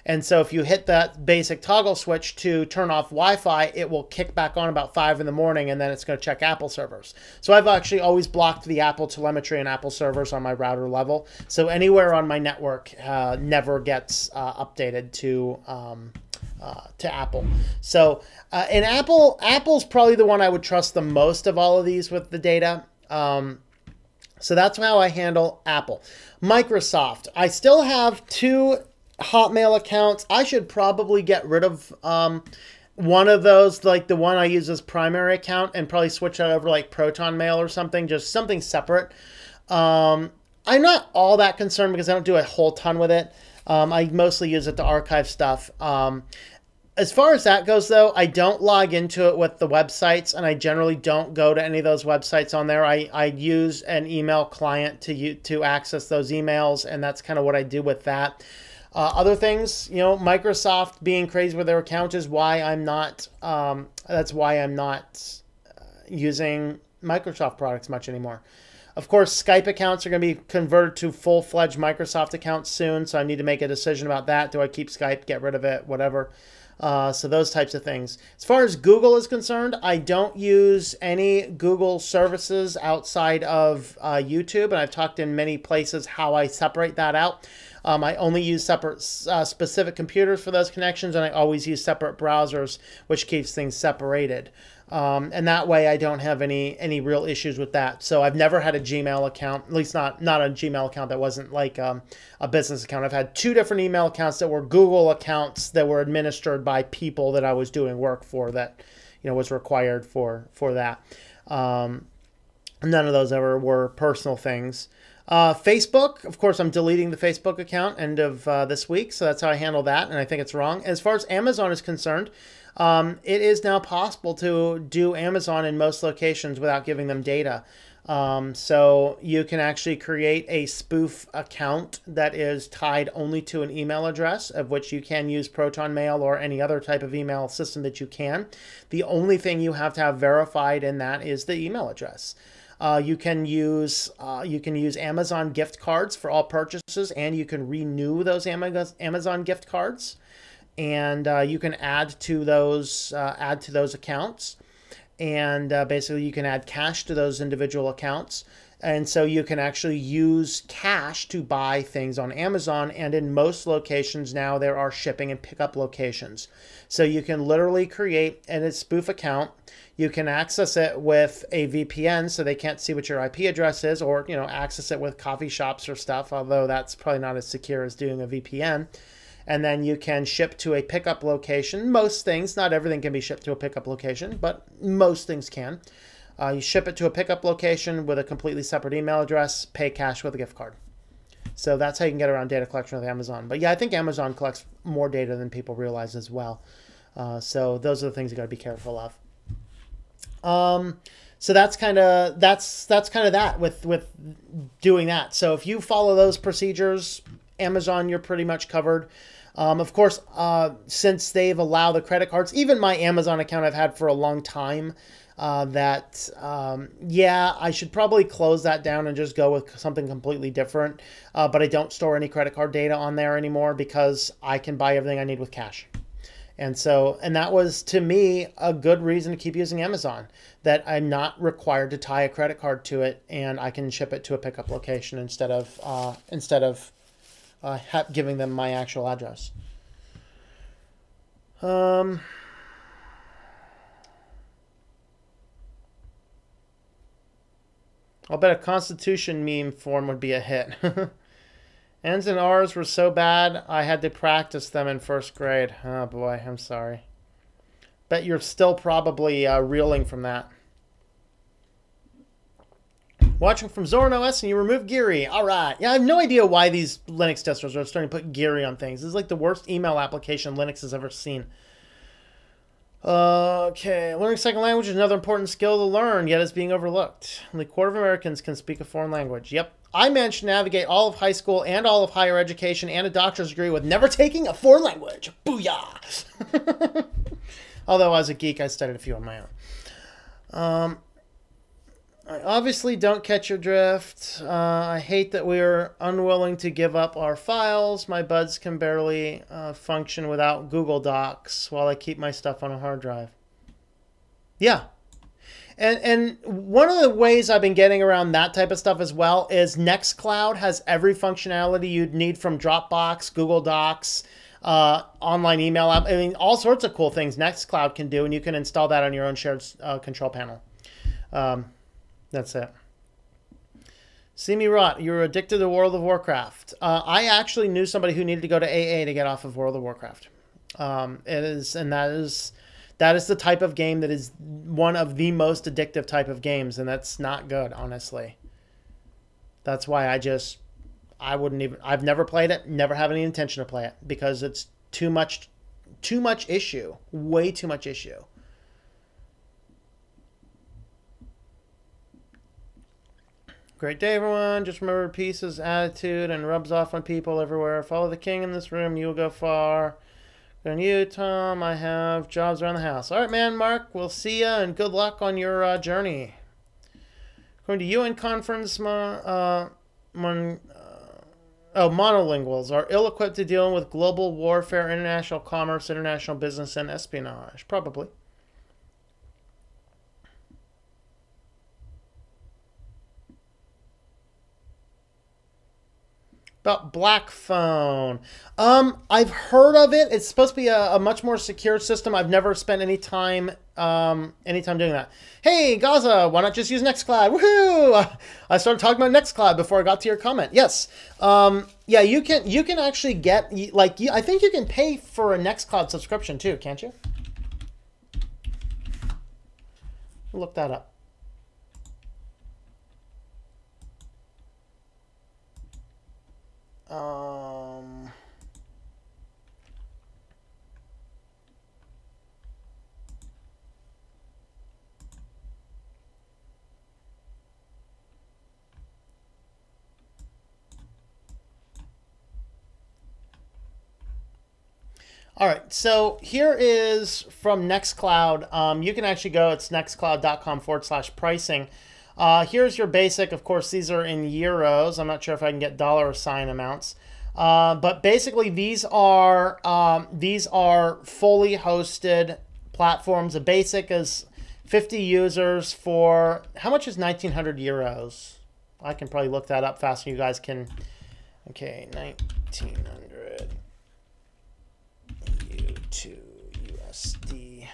And so if you hit that basic toggle switch to turn off Wi-Fi, it will kick back on about 5 in the morning, and then it's going to check Apple servers. So I've actually always blocked the Apple telemetry and Apple servers on my router level. So anywhere on my network never gets updated to Apple. So and Apple's probably the one I would trust the most of all of these with the data. So that's how I handle Apple. Microsoft, I still have 2 Hotmail accounts. I should probably get rid of one of those, like the one I use as primary account, and probably switch that over to like Proton Mail or something, just something separate. I'm not all that concerned because I don't do a whole ton with it. I mostly use it to archive stuff. As far as that goes, though, I don't log into it with the websites, and I generally don't go to any of those websites on there. I use an email client to access those emails, and that's kind of what I do with that. Other things, you know, Microsoft being crazy with their account is why I'm not. That's why I'm not using Microsoft products much anymore. Of course, Skype accounts are going to be converted to full-fledged Microsoft accounts soon, so I need to make a decision about that. Do I keep Skype, get rid of it, whatever? So those types of things. As far as Google is concerned, I don't use any Google services outside of YouTube, and I've talked in many places how I separate that out. I only use separate specific computers for those connections, and I always use separate browsers, which keeps things separated. And that way I don't have any real issues with that. So I've never had a Gmail account, at least not a Gmail account that wasn't like a business account. I've had 2 different email accounts that were Google accounts that were administered by people that I was doing work for that, you know, was required for that. None of those ever were personal things. Facebook, of course, I'm deleting the Facebook account end of this week, so that's how I handle that, and I think it's wrong. As far as Amazon is concerned, it is now possible to do Amazon in most locations without giving them data. So you can actually create a spoof account that is tied only to an email address, of which you can use Proton Mail or any other type of email system that you can. The only thing you have to have verified in that is the email address. You can use Amazon gift cards for all purchases, and you can renew those Amazon gift cards, and you can add to those accounts, and basically you can add cash to those individual accounts. And so you can actually use cash to buy things on Amazon. And in most locations now, there are shipping and pickup locations. So you can literally create a spoof account. You can access it with a VPN so they can't see what your IP address is, or, you know, access it with coffee shops or stuff, although that's probably not as secure as doing a VPN. And then you can ship to a pickup location. Most things, not everything can be shipped to a pickup location, but most things can. You ship it to a pickup location with a completely separate email address, pay cash with a gift card. So that's how you can get around data collection with Amazon. But yeah, I think Amazon collects more data than people realize as well. So those are the things you got to be careful of. So that's kind of that with doing that. So if you follow those procedures, Amazon, you're pretty much covered. Of course, since they've allowed the credit cards, even my Amazon account I've had for a long time, yeah, I should probably close that down and just go with something completely different. But I don't store any credit card data on there anymore because I can buy everything I need with cash. And that was, to me, a good reason to keep using Amazon, that I'm not required to tie a credit card to it, and I can ship it to a pickup location instead of giving them my actual address. I'll bet a Constitution meme form would be a hit. N's and R's were so bad, I had to practice them in first grade. Oh boy, I'm sorry. Bet you're still probably reeling from that. Watching from Zorin OS and you remove Geary. All right. Yeah, I have no idea why these Linux testers are starting to put Geary on things. This is like the worst email application Linux has ever seen. Okay, learning a second language is another important skill to learn, yet it's being overlooked. Only a quarter of Americans can speak a foreign language. Yep. I managed to navigate all of high school and all of higher education and a doctor's degree with never taking a foreign language. Booyah! Although as a geek, I studied a few on my own. I obviously don't catch your drift. I hate that we are unwilling to give up our files. My buds can barely function without Google Docs while I keep my stuff on a hard drive. Yeah. And one of the ways I've been getting around that type of stuff as well is Nextcloud has every functionality you'd need from Dropbox, Google Docs, online email app. I mean, all sorts of cool things Nextcloud can do, and you can install that on your own shared control panel. That's it. See me rot. You're addicted to World of Warcraft. I actually knew somebody who needed to go to AA to get off of World of Warcraft. That is the type of game that is one of the most addictive type of games, and that's not good, honestly. That's why I've never played it, never have any intention to play it, because it's too much issue, way too much issue. Great day, everyone. Just remember peace is attitude and rubs off on people everywhere. Follow the king in this room. You will go far. Good on you, Tom. I have jobs around the house. All right, man, Mark. We'll see ya, and good luck on your journey. According to UN conference, monolinguals are ill-equipped to deal with global warfare, international commerce, international business, and espionage. Probably. About Black Phone. I've heard of it. It's supposed to be a much more secure system. I've never spent any time doing that. Hey, Gaza, why not just use Nextcloud? Woohoo! I started talking about Nextcloud before I got to your comment. Yes. Yeah, you can actually get, I think you can pay for a Nextcloud subscription too, can't you? Look that up. All right, so here is from Nextcloud. You can actually go, it's nextcloud.com/pricing. Here's your basic. Of course, these are in euros. I'm not sure if I can get dollar sign amounts. But basically, these are fully hosted platforms. The basic is 50 users for, how much is 1,900 euros? I can probably look that up faster. You guys can. Okay, 1900 U2 USD.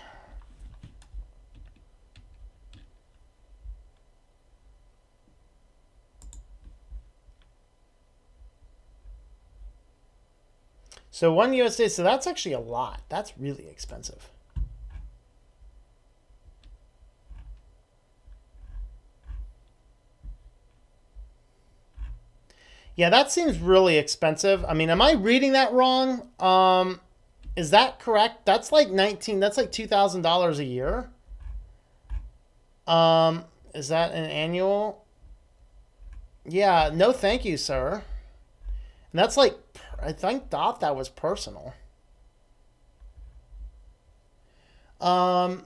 So 1 USD, so that's actually a lot. That's really expensive. Yeah, that seems really expensive. I mean, am I reading that wrong? Is that correct? That's like that's like $2,000 a year. Is that an annual? Yeah, no thank you, sir. And that's like, I thought that was personal. Oh,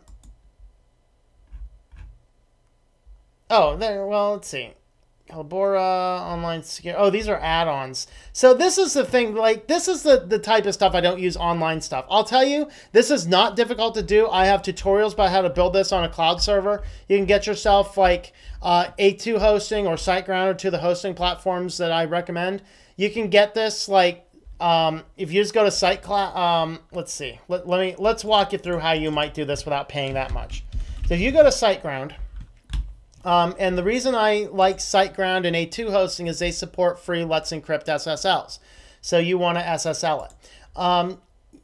there, well, let's see. Calibora, online security. Oh, these are add-ons. So this is the thing, like, this is the type of stuff I don't use online stuff. I'll tell you, this is not difficult to do. I have tutorials about how to build this on a cloud server. You can get yourself, like, A2 hosting or SiteGround, or to the hosting platforms that I recommend. You can get this, like, if you just go to SiteCloud, let's see. Let's walk you through how you might do this without paying that much. So if you go to SiteGround, and the reason I like SiteGround and A2 hosting is they support free Let's Encrypt SSLs. So you want to SSL it.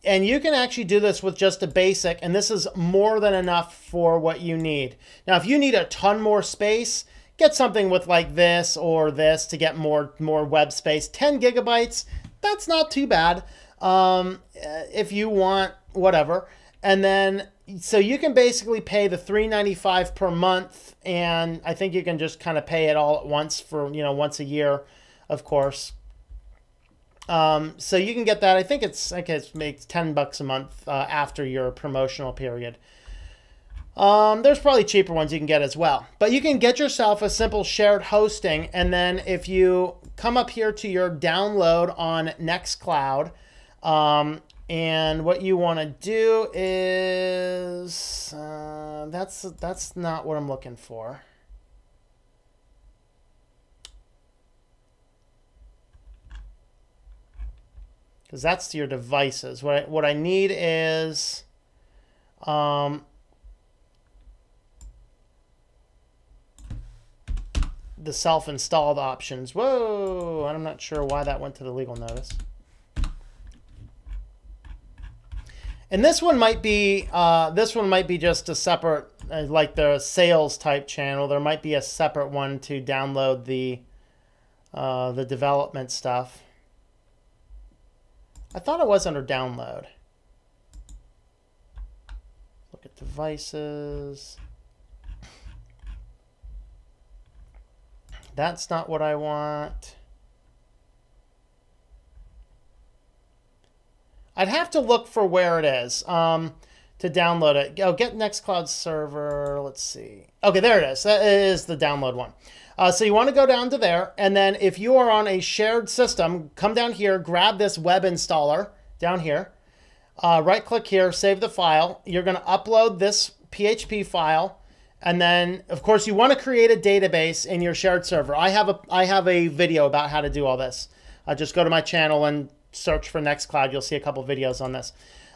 And you can actually do this with just a basic, and this is more than enough for what you need. Now, if you need a ton more space, get something with like this or this to get more web space. 10 gigabytes, that's not too bad if you want whatever. And then, so you can basically pay the $3.95 per month, and I think you can just kind of pay it all at once for, once a year, of course. So you can get that. I think it makes $10 a month after your promotional period. There's probably cheaper ones you can get as well. But you can get yourself a simple shared hosting, and then if you come up here to your download on Nextcloud, and what you want to do is, that's not what I'm looking for. Because that's your devices. What I need is, the self-installed options. Whoa, I'm not sure why that went to the legal notice. And this one might be just a separate, like the sales type channel. There might be a separate one to download the development stuff. I thought it was under download. Look at devices. That's not what I want. I'd have to look for where it is to download it. Oh, get Nextcloud server. Let's see. Okay, there it is. That is the download one. So you want to go down to there, and then if you are on a shared system, come down here, grab this web installer down here. Right-click here, save the file. You're going to upload this PHP file, and then, of course, you want to create a database in your shared server. I have a video about how to do all this. Just go to my channel and search for Nextcloud. You'll see a couple videos on this.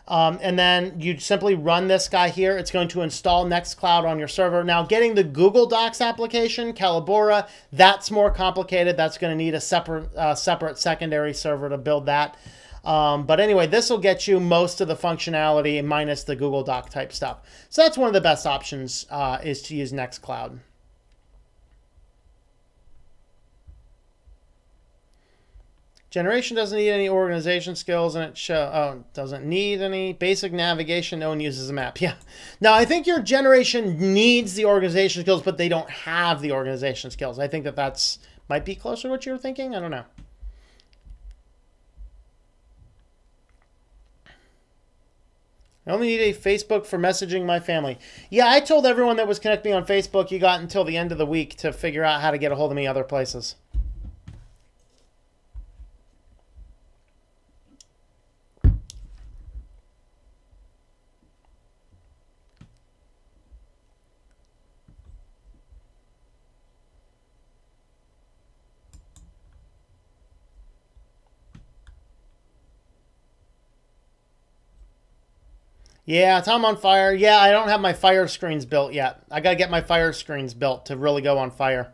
And then you simply run this guy here. It's going to install Nextcloud on your server. Now, getting the Google Docs application, Calibora, that's more complicated. That's going to need a separate secondary server to build that. But anyway, this will get you most of the functionality minus the Google Doc type stuff. So that's one of the best options is to use Nextcloud. Generation doesn't need any organization skills, and it doesn't need any basic navigation. No one uses a map. Yeah. Now, I think your generation needs the organization skills, but they don't have the organization skills. I think that's might be closer to what you were thinking. I don't know. I only need a Facebook for messaging my family. Yeah, I told everyone that was connecting me on Facebook you got until the end of the week to figure out how to get a hold of me other places. Yeah, Tom on Fire. Yeah, I don't have my fire screens built yet. I got to get my fire screens built to really go on fire.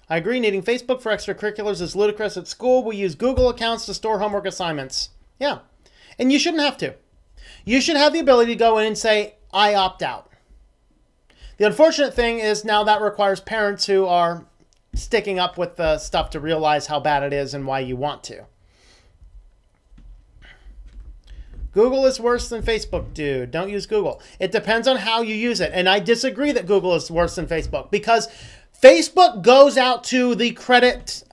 I agree, needing Facebook for extracurriculars is ludicrous. At school, we use Google accounts to store homework assignments. Yeah, and you shouldn't have to. You should have the ability to go in and say, I opt out. The unfortunate thing is now that requires parents who are sticking up with the stuff to realize how bad it is and why you want to. Google is worse than Facebook, dude. Don't use Google. It depends on how you use it. And I disagree that Google is worse than Facebook, because Facebook goes out to the credit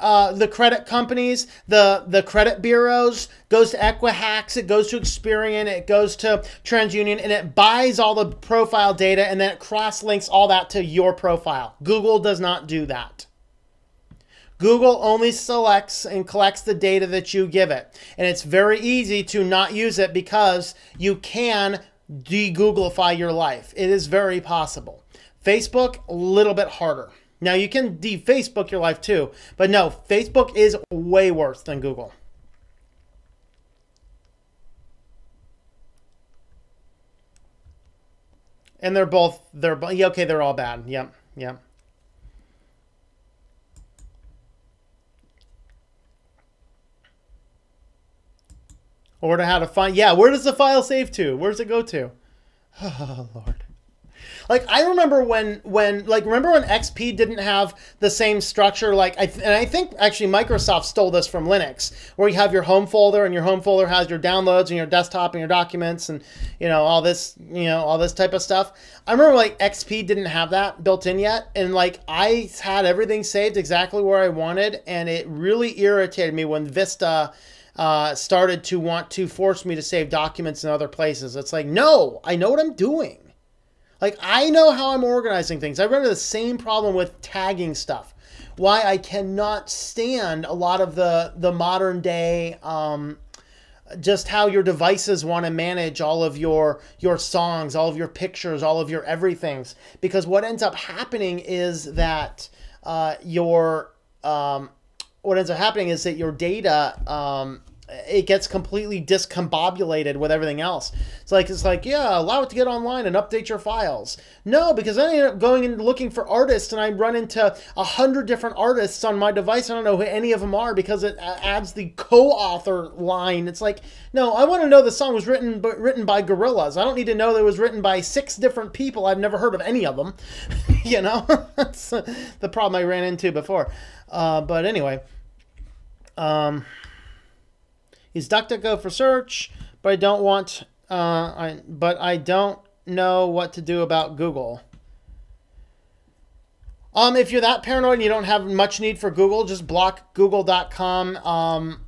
companies, the credit bureaus, goes to Equifax, it goes to Experian, it goes to TransUnion, and it buys all the profile data, and then it cross-links all that to your profile. Google does not do that. Google only selects and collects the data that you give it. And it's very easy to not use it because you can de-Googlify your life. It is very possible. Facebook, a little bit harder. Now, you can de-Facebook your life too. But no, Facebook is way worse than Google. And they're okay, they're all bad. Yep, yep. Or to how to find, yeah, where does the file save to? Where does it go to? Oh, Lord. Like, I remember when XP didn't have the same structure, and I think actually Microsoft stole this from Linux, where you have your home folder, and your home folder has your downloads and your desktop and your documents and, all this type of stuff. I remember like XP didn't have that built in yet. And like, I had everything saved exactly where I wanted. And it really irritated me when Vista started to want to force me to save documents in other places. It's like, no, I know what I'm doing. Like, I know how I'm organizing things. I run into the same problem with tagging stuff. Why I cannot stand a lot of the modern day, just how your devices want to manage all of your songs, all of your pictures, all of your everythings. Because what ends up happening is that your data, it gets completely discombobulated with everything else. It's like, yeah, allow it to get online and update your files. No, because then I end up going and looking for artists, and I run into 100 different artists on my device. I don't know who any of them are because it adds the co-author line. It's like, no, I want to know the song was written by Gorillaz. I don't need to know that it was written by 6 different people. I've never heard of any of them. That's the problem I ran into before. But anyway, use DuckDuckGo for search, but I don't want. I don't know what to do about Google. If you're that paranoid and you don't have much need for Google, just block google.com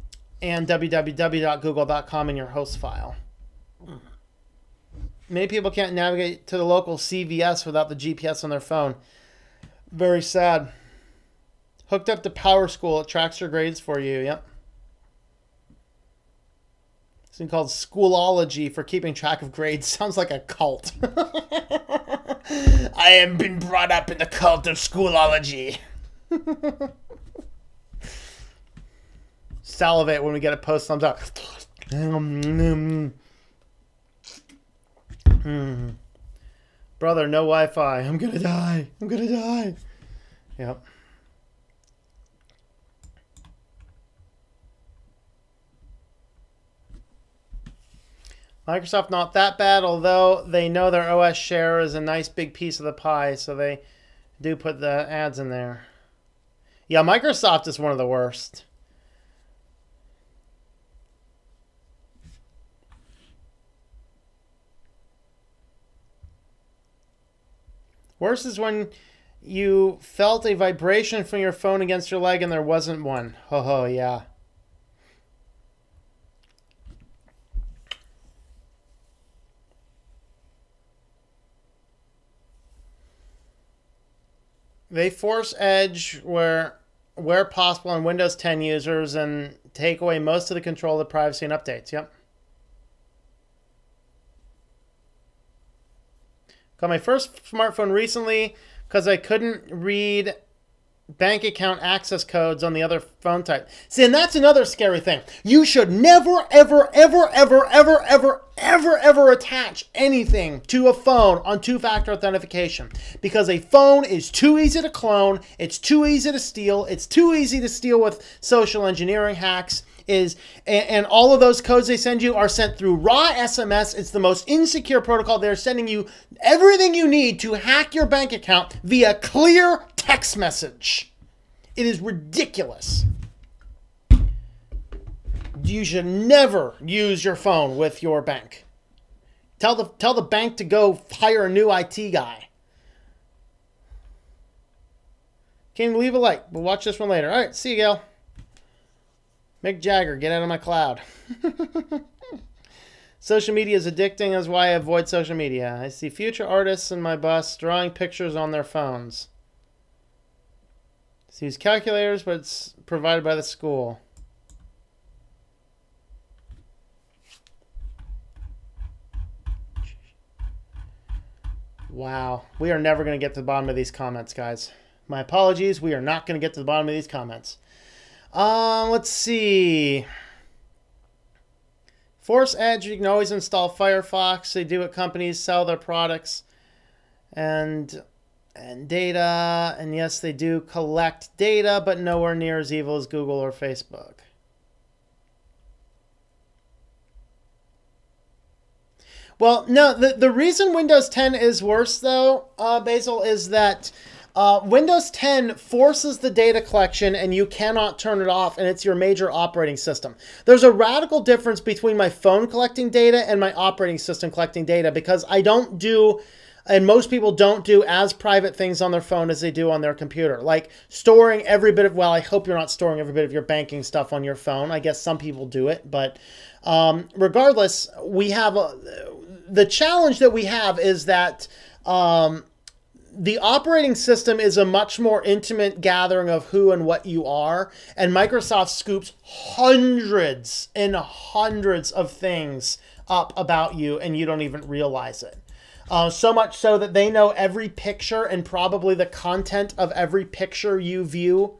and www.google.com in your host file. Many people can't navigate to the local CVS without the GPS on their phone. Very sad. Hooked up to PowerSchool, it tracks your grades for you. Yep. Something called Schoolology for keeping track of grades. Sounds like a cult. I have been brought up in the cult of Schoolology. Salivate when we get a post thumbs up. Brother, no Wi-Fi. I'm gonna die. I'm gonna die. Yep. Microsoft not that bad, although they know their OS share is a nice big piece of the pie, so they do put the ads in there. Yeah, Microsoft is one of the worst. Worse is when you felt a vibration from your phone against your leg and there wasn't one. Oh, yeah. They force Edge where possible on Windows 10 users and take away most of the control of privacy and updates. Yep. Got my first smartphone recently because I couldn't read bank account access codes on the other phone type. See, and that's another scary thing. You should never, ever, ever, ever, ever, ever, ever, ever attach anything to a phone on two-factor authentication, because a phone is too easy to clone. It's too easy to steal. It's too easy to steal with social engineering hacks. And all of those codes they send you are sent through raw SMS. It's the most insecure protocol. They're sending you everything you need to hack your bank account via clear text message. It is ridiculous. You should never use your phone with your bank. Tell the bank to go hire a new IT guy. Can't even leave a like. We'll watch this one later. All right, see you, Gail. Mick Jagger, get out of my cloud. Social media is addicting. That's why I avoid social media. I see future artists in my bus drawing pictures on their phones. So use calculators, but it's provided by the school. Wow. We are never going to get to the bottom of these comments, guys. My apologies. We are not going to get to the bottom of these comments. Let's see. Force Edge, you can always install Firefox. They do what companies sell their products and data. And yes, they do collect data, but nowhere near as evil as Google or Facebook. Well, no, the reason Windows 10 is worse, though, Basil, is that Windows 10 forces the data collection and you cannot turn it off, and it's your major operating system. There's a radical difference between my phone collecting data and my operating system collecting data, because I don't do, and most people don't do, as private things on their phone as they do on their computer. Like storing every bit of, well, I hope you're not storing every bit of your banking stuff on your phone. I guess some people do it, but regardless, we have the challenge that we have is that the operating system is a much more intimate gathering of who and what you are, and Microsoft scoops hundreds and hundreds of things up about you, and you don't even realize it. So much so that they know every picture and probably the content of every picture you view,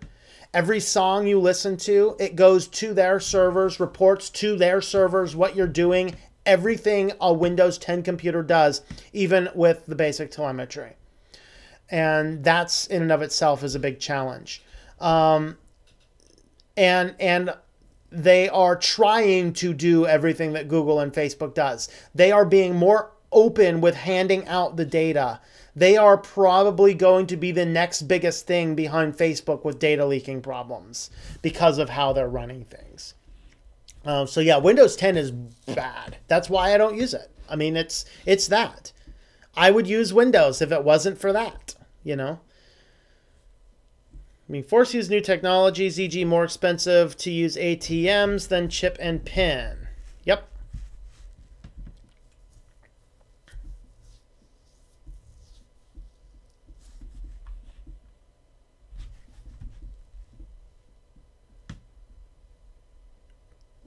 every song you listen to. It goes to their servers, reports to their servers what you're doing, everything a Windows 10 computer does, even with the basic telemetry. And that's in and of itself is a big challenge. And they are trying to do everything that Google and Facebook does. They are being more open with handing out the data. They are probably going to be the next biggest thing behind Facebook with data leaking problems because of how they're running things. So yeah, Windows 10 is bad. That's why I don't use it. I mean, it's that. I would use Windows if it wasn't for that, you know. I mean, force use new technologies, e.g. more expensive to use ATMs than chip and pin. Yep.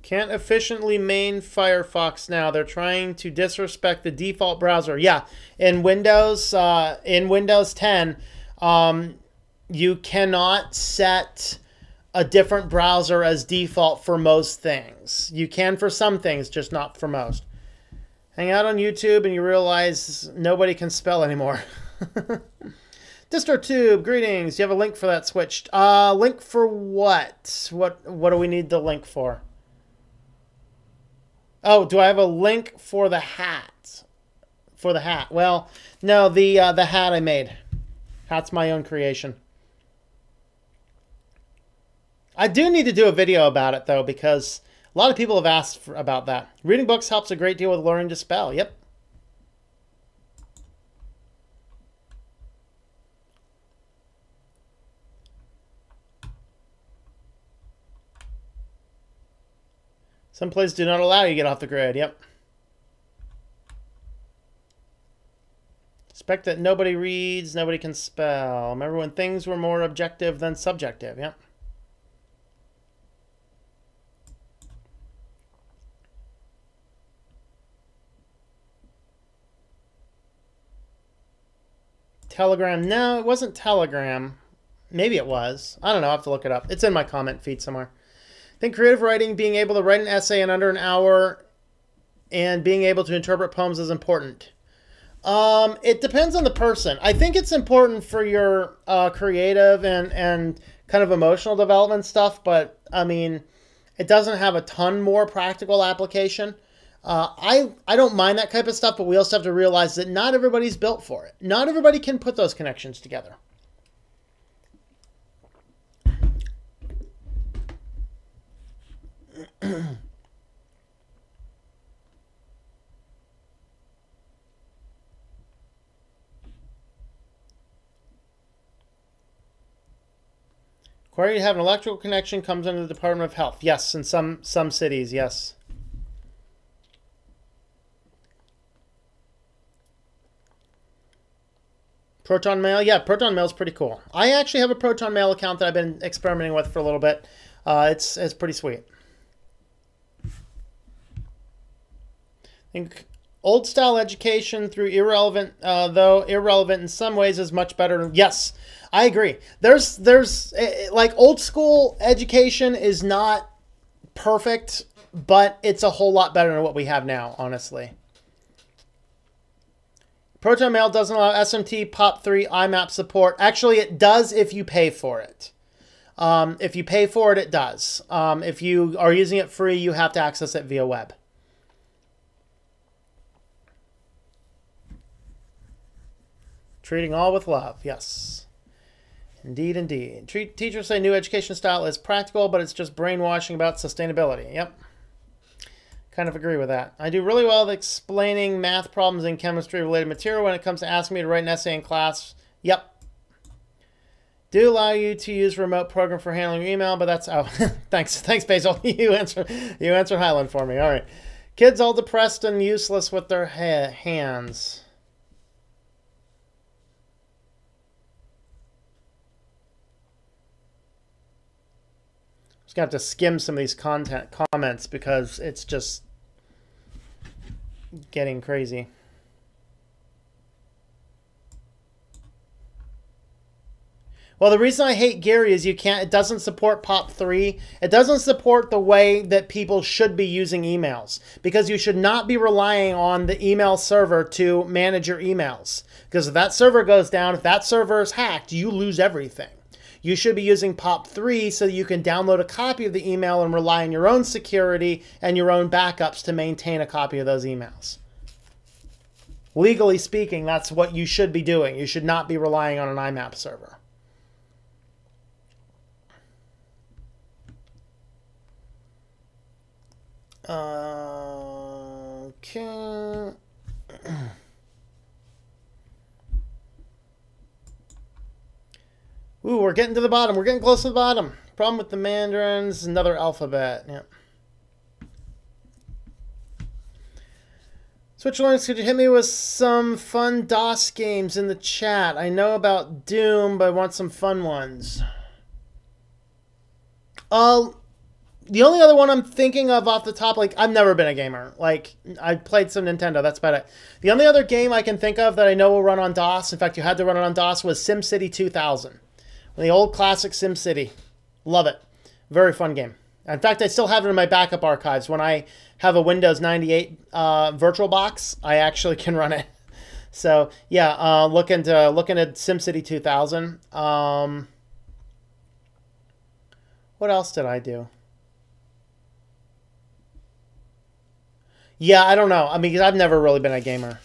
Can't efficiently main Firefox now. They're trying to disrespect the default browser. Yeah, in Windows 10, you cannot set a different browser as default for most things. You can for some things, just not for most. Hang out on YouTube and you realize nobody can spell anymore. DistroTube, greetings. Do you have a link for that switched? Link for what? What do we need the link for? Oh, do I have a link for the hat? For the hat. Well, no, the hat I made. Hat's my own creation. I do need to do a video about it, though, because a lot of people have asked about that. Reading books helps a great deal with learning to spell. Yep. Some places do not allow you to get off the grid. Yep. Expect that nobody reads, nobody can spell. Remember when things were more objective than subjective. Yep. Telegram. No, it wasn't Telegram. Maybe it was. I don't know. I have to look it up. It's in my comment feed somewhere. I think creative writing, being able to write an essay in under an hour and being able to interpret poems is important. It depends on the person. I think it's important for your creative and kind of emotional development stuff, but I mean, it doesn't have a ton more practical application. I don't mind that type of stuff, but we also have to realize that not everybody's built for it. Not everybody can put those connections together. Required to have an electrical connection comes under the Department of Health. Yes, in some cities, yes. Proton Mail, yeah, Proton Mail is pretty cool. I actually have a Proton Mail account that I've been experimenting with for a little bit. It's pretty sweet. I think old style education through irrelevant, though irrelevant in some ways, is much better. Yes, I agree. There's like old school education is not perfect, but it's a whole lot better than what we have now, honestly. Proton Mail doesn't allow SMT, POP3, IMAP support. Actually, it does if you pay for it. If you pay for it, it does. If you are using it free, you have to access it via web. Treating all with love. Yes. Indeed, indeed. Teachers say new education style is practical, but it's just brainwashing about sustainability. Yep. Kind of agree with that. I do really well with explaining math problems and chemistry-related material when it comes to asking me to write an essay in class. Yep. Do allow you to use remote program for handling your email, but that's... Oh, thanks, Basil. You answered Highland for me. All right. Kids all depressed and useless with their hands. Just got to skim some of these comments because it's just getting crazy. Well, the reason I hate Gary is it doesn't support POP3. It doesn't support the way that people should be using emails, because you should not be relying on the email server to manage your emails. Because if that server goes down, if that server is hacked, you lose everything. You should be using POP3 so you can download a copy of the email and rely on your own security and your own backups to maintain a copy of those emails. Legally speaking, that's what you should be doing. You should not be relying on an IMAP server. Okay. Ooh, we're getting to the bottom. We're getting close to the bottom. Problem with the Mandarins, another alphabet. Yeah. Switch Lawrence, could you hit me with some fun DOS games in the chat? I know about Doom, but I want some fun ones. The only other one I'm thinking of off the top, like, I've never been a gamer. Like, I played some Nintendo, that's about it. The only other game I can think of that I know will run on DOS, in fact, you had to run it on DOS, was SimCity 2000. The old classic SimCity. Love it. Very fun game. In fact, I still have it in my backup archives. When I have a Windows 98 VirtualBox, I actually can run it. So, yeah, looking at SimCity 2000. What else did I do? Yeah, I don't know. I mean, I've never really been a gamer.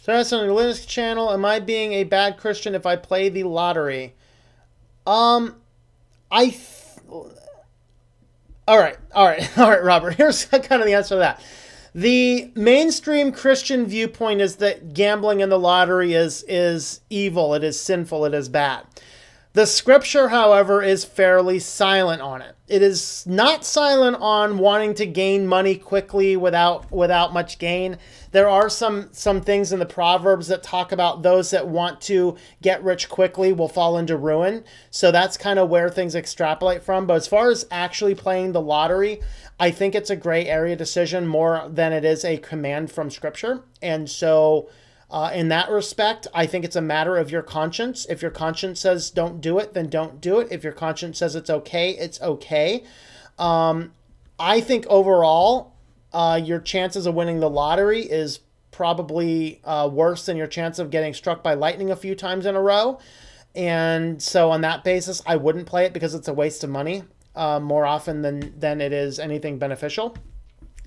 So that's on the Linux channel. Am I being a bad Christian if I play the lottery? All right, Robert. Here's kind of the answer to that. The mainstream Christian viewpoint is that gambling in the lottery is evil, it is sinful, it is bad. The scripture, however, is fairly silent on it. It is not silent on wanting to gain money quickly without much gain. There are some things in the Proverbs that talk about those that want to get rich quickly will fall into ruin. So that's kind of where things extrapolate from. But as far as actually playing the lottery, I think it's a gray area decision more than it is a command from Scripture. And so In that respect, I think it's a matter of your conscience. If your conscience says don't do it, then don't do it. If your conscience says it's okay, it's okay. I think overall, your chances of winning the lottery is probably worse than your chance of getting struck by lightning a few times in a row. And so on that basis, I wouldn't play it because it's a waste of money more often than it is anything beneficial.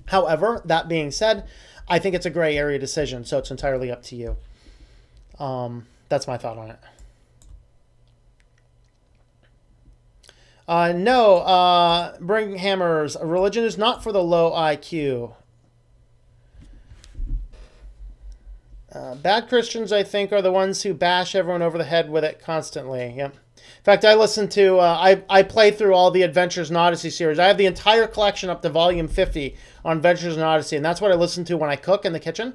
However, that being said, I think it's a gray area decision, so it's entirely up to you. That's my thought on it. No, bring hammers. Religion is not for the low IQ. Bad Christians, I think, are the ones who bash everyone over the head with it constantly. Yep. In fact, I listened to, I played through all the Adventures in Odyssey series. I have the entire collection up to volume 50 on Adventures in Odyssey, and that's what I listen to when I cook in the kitchen.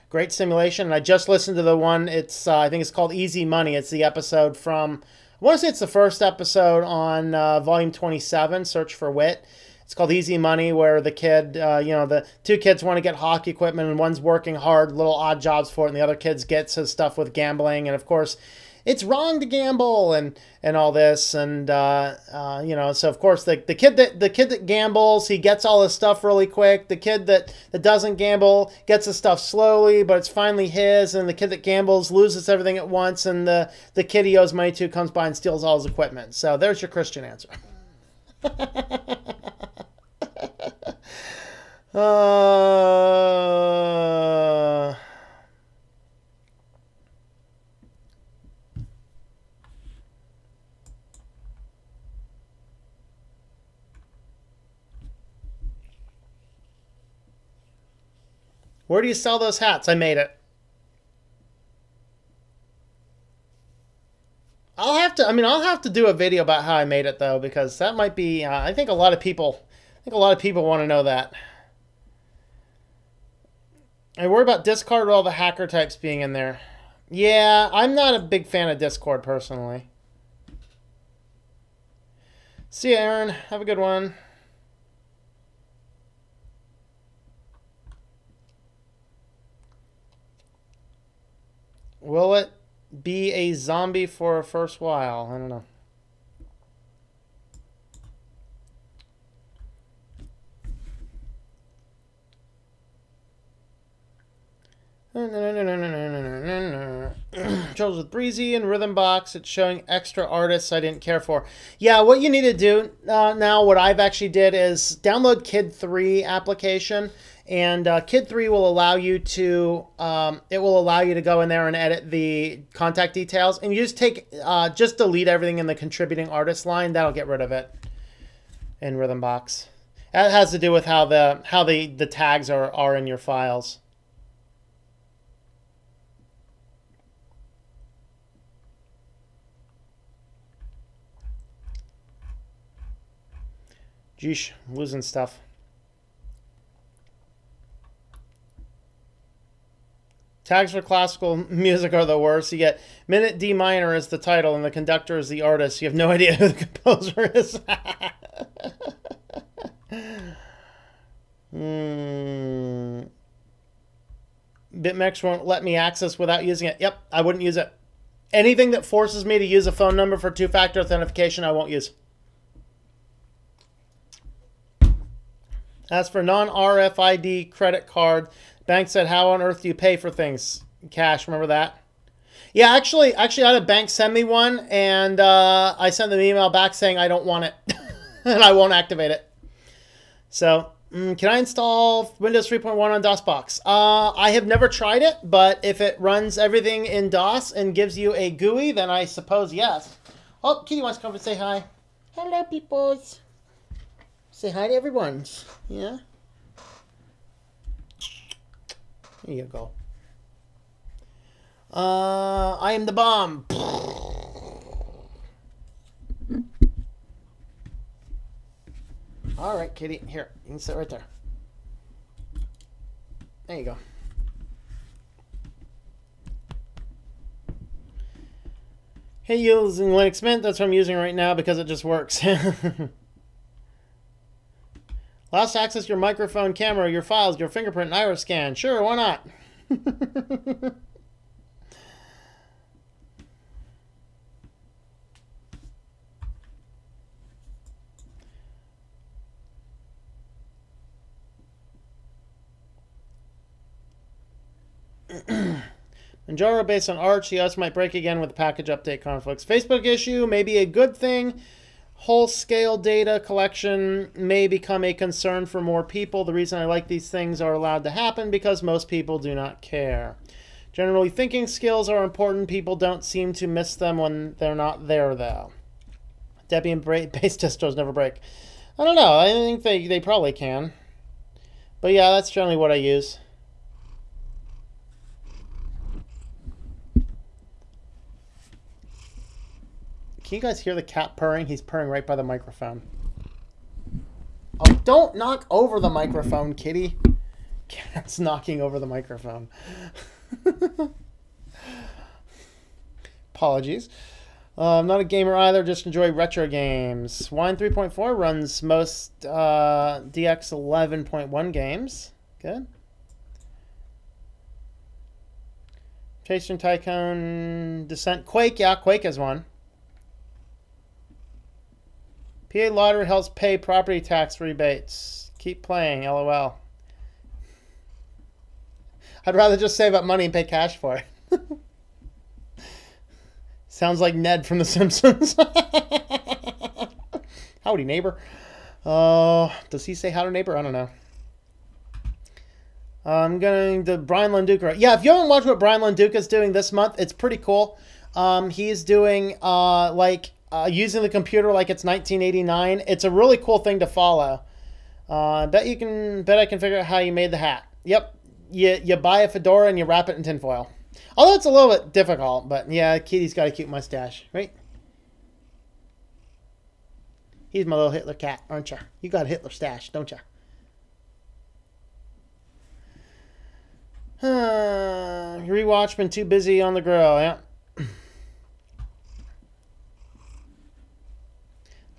Great simulation. And I just listened to the one, it's I think it's called Easy Money. It's the episode from, I want to say it's the first episode on volume 27, Search for Wit. It's called Easy Money, where the kid, you know, the two kids want to get hockey equipment, and one's working hard, little odd jobs for it, and the other kid gets his stuff with gambling. And, of course, it's wrong to gamble and all this. And, you know, so, of course, the kid that gambles, he gets all his stuff really quick. The kid that doesn't gamble gets his stuff slowly, but it's finally his. And the kid that gambles loses everything at once. And the kid he owes money to comes by and steals all his equipment. So there's your Christian answer. Where do you sell those hats? I made it. I'll have to do a video about how I made it though, because that might be, I think a lot of people want to know that. I worry about Discord with all the hacker types being in there. Yeah, I'm not a big fan of Discord personally. See ya, Aaron. Have a good one. Will it be a zombie for a first while? I don't know. Controls with Breezy and Rhythm Box. It's showing extra artists I didn't care for. Yeah, what you need to do now, what I've actually did is download Kid 3 application, and Kid 3 will allow you to go in there and edit the contact details, and you just just delete everything in the contributing artist line. That'll get rid of it in Rhythm Box. That has to do with how the tags are in your files. Geesh, I'm losing stuff. Tags for classical music are the worst. You get minute D minor as the title and the conductor is the artist. You have no idea who the composer is. BitMEX won't let me access without using it. Yep, I wouldn't use it. Anything that forces me to use a phone number for two-factor authentication, I won't use. As for non-RFID credit card, bank said, how on earth do you pay for things? Cash, remember that? Yeah, actually, I had a bank send me one, and I sent them an email back saying I don't want it, and I won't activate it. So, can I install Windows 3.1 on DOSBox? I have never tried it, but if it runs everything in DOS and gives you a GUI, then I suppose yes. Oh, Kitty wants to come and say hi. Hello, peoples. Say hi to everyone. Yeah. Here you go. I am the bomb. All right, Kitty. Here, you can sit right there. There you go. Hey, using Linux Mint. That's what I'm using right now because it just works. Last access your microphone, camera, your files, your fingerprint, and iris scan. Sure, why not? Manjaro based on Arch. The OS might break again with package update conflicts. Facebook issue may be a good thing. Whole-scale data collection may become a concern for more people. The reason I like these things are allowed to happen because most people do not care. Generally, thinking skills are important. People don't seem to miss them when they're not there, though. Debian-based distros never break. I don't know. I think they probably can. But yeah, that's generally what I use. Can you guys hear the cat purring? He's purring right by the microphone. Oh, don't knock over the microphone, kitty. Cat's knocking over the microphone. Apologies. I'm not a gamer either, just enjoy retro games. Wine 3.4 runs most DX 11.1 games. Good. Chasing Tycoon, Descent, Quake. Yeah, Quake is one. PA Lottery helps pay property tax rebates. Keep playing, LOL. I'd rather just save up money and pay cash for it. Sounds like Ned from The Simpsons. Howdy, neighbor. Does he say howdy, neighbor? I don't know. I'm going to Brian Landuca. Yeah, if you haven't watched what Brian Landuca is doing this month, it's pretty cool. He's doing using the computer like it's 1989. It's a really cool thing to follow. Bet I can figure out how you made the hat. Yep, you buy a fedora and you wrap it in tinfoil. Although it's a little bit difficult, but yeah, Kitty's got a cute mustache, right? He's my little Hitler cat, aren't you? You got a Hitler stash, don't you? Rewatch, been too busy on the grill, yeah.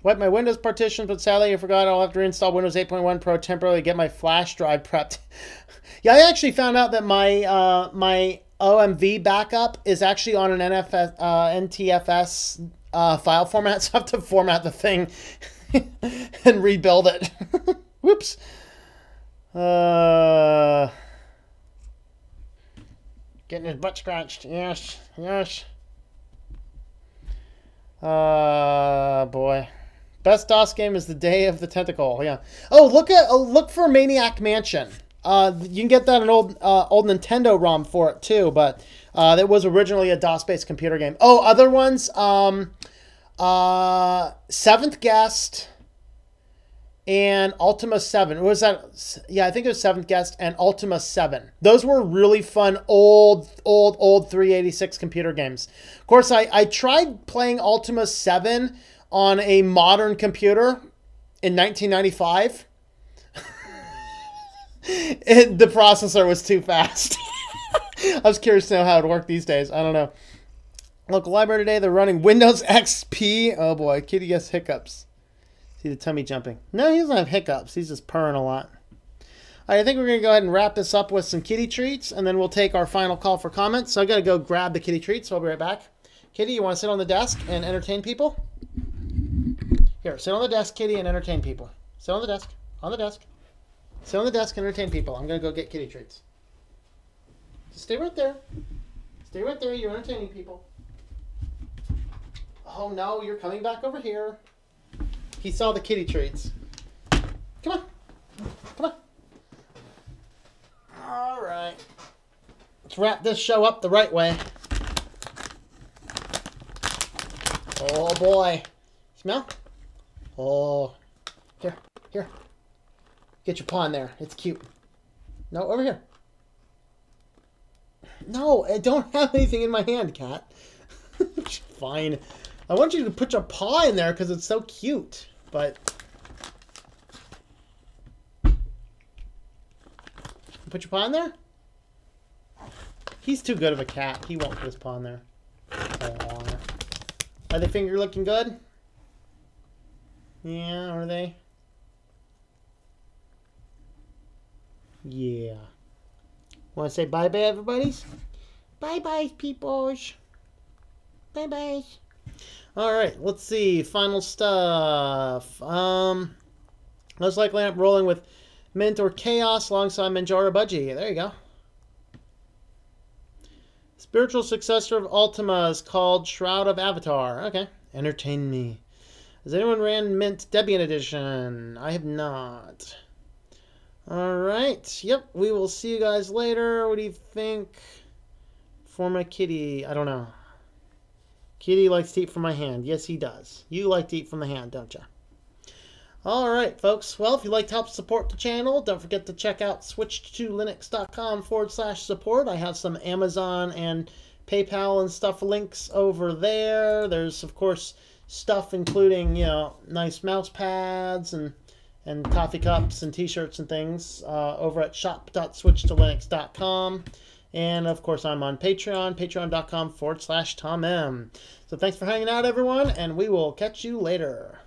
Wipe my Windows partition, but sadly I forgot I'll have to reinstall Windows 8.1 Pro temporarily to get my flash drive prepped. Yeah, I actually found out that my my OMV backup is actually on an NTFS file format, so I have to format the thing and rebuild it. Whoops. Getting his butt scratched. Yes, yes. Boy. Best DOS game is the Day of the Tentacle. Yeah. Oh, look for Maniac Mansion. You can get that an old Nintendo ROM for it too, but it was originally a DOS-based computer game. Oh, other ones. Seventh Guest and Ultima 7. Was that? Yeah, I think it was Seventh Guest and Ultima 7. Those were really fun old 386 computer games. Of course, I tried playing Ultima 7 on a modern computer in 1995. The processor was too fast. I was curious to know how it worked these days. I don't know. Local library today, they're running Windows XP. Oh boy, Kitty gets hiccups. See the tummy jumping. No, he doesn't have hiccups. He's just purring a lot. All right, I think we're going to go ahead and wrap this up with some kitty treats, and then we'll take our final call for comments. So I got to go grab the kitty treats, so I'll be right back. Kitty, you want to sit on the desk and entertain people? Here, sit on the desk, Kitty, and entertain people. Sit on the desk. On the desk. Sit on the desk and entertain people. I'm going to go get kitty treats. Just stay right there. Stay right there. You're entertaining people. Oh, no, you're coming back over here. He saw the kitty treats. Come on. Come on. All right. Let's wrap this show up the right way. Oh, boy. Smell? Oh. Here. Here. Get your paw in there. It's cute. No, over here. No, I don't have anything in my hand, cat. Fine. I want you to put your paw in there because it's so cute, but... Put your paw in there? He's too good of a cat. He won't put his paw in there. Aww. Are they finger looking good? Yeah, are they? Yeah. Want to say bye-bye, everybody's? Bye-bye, peoples. Bye-bye. All right, let's see. Final stuff. Most likely I'm rolling with Mint or Chaos alongside Manjaro Budgie. There you go. Spiritual successor of Ultima is called Shroud of Avatar. Okay. Entertain me. Has anyone ran Mint Debian Edition? I have not. Alright. Yep. We will see you guys later. What do you think? For my kitty. I don't know. Kitty likes to eat from my hand. Yes, he does. You like to eat from the hand, don't you? Alright, folks. Well, if you'd like to help support the channel, don't forget to check out switch2linux.com/support. I have some Amazon and PayPal and stuff links over there. There's, of course, stuff including, you know, nice mouse pads and coffee cups and t-shirts and things over at shop.switch2linux.com. And, of course, I'm on Patreon, patreon.com/TomM. So thanks for hanging out, everyone, and we will catch you later.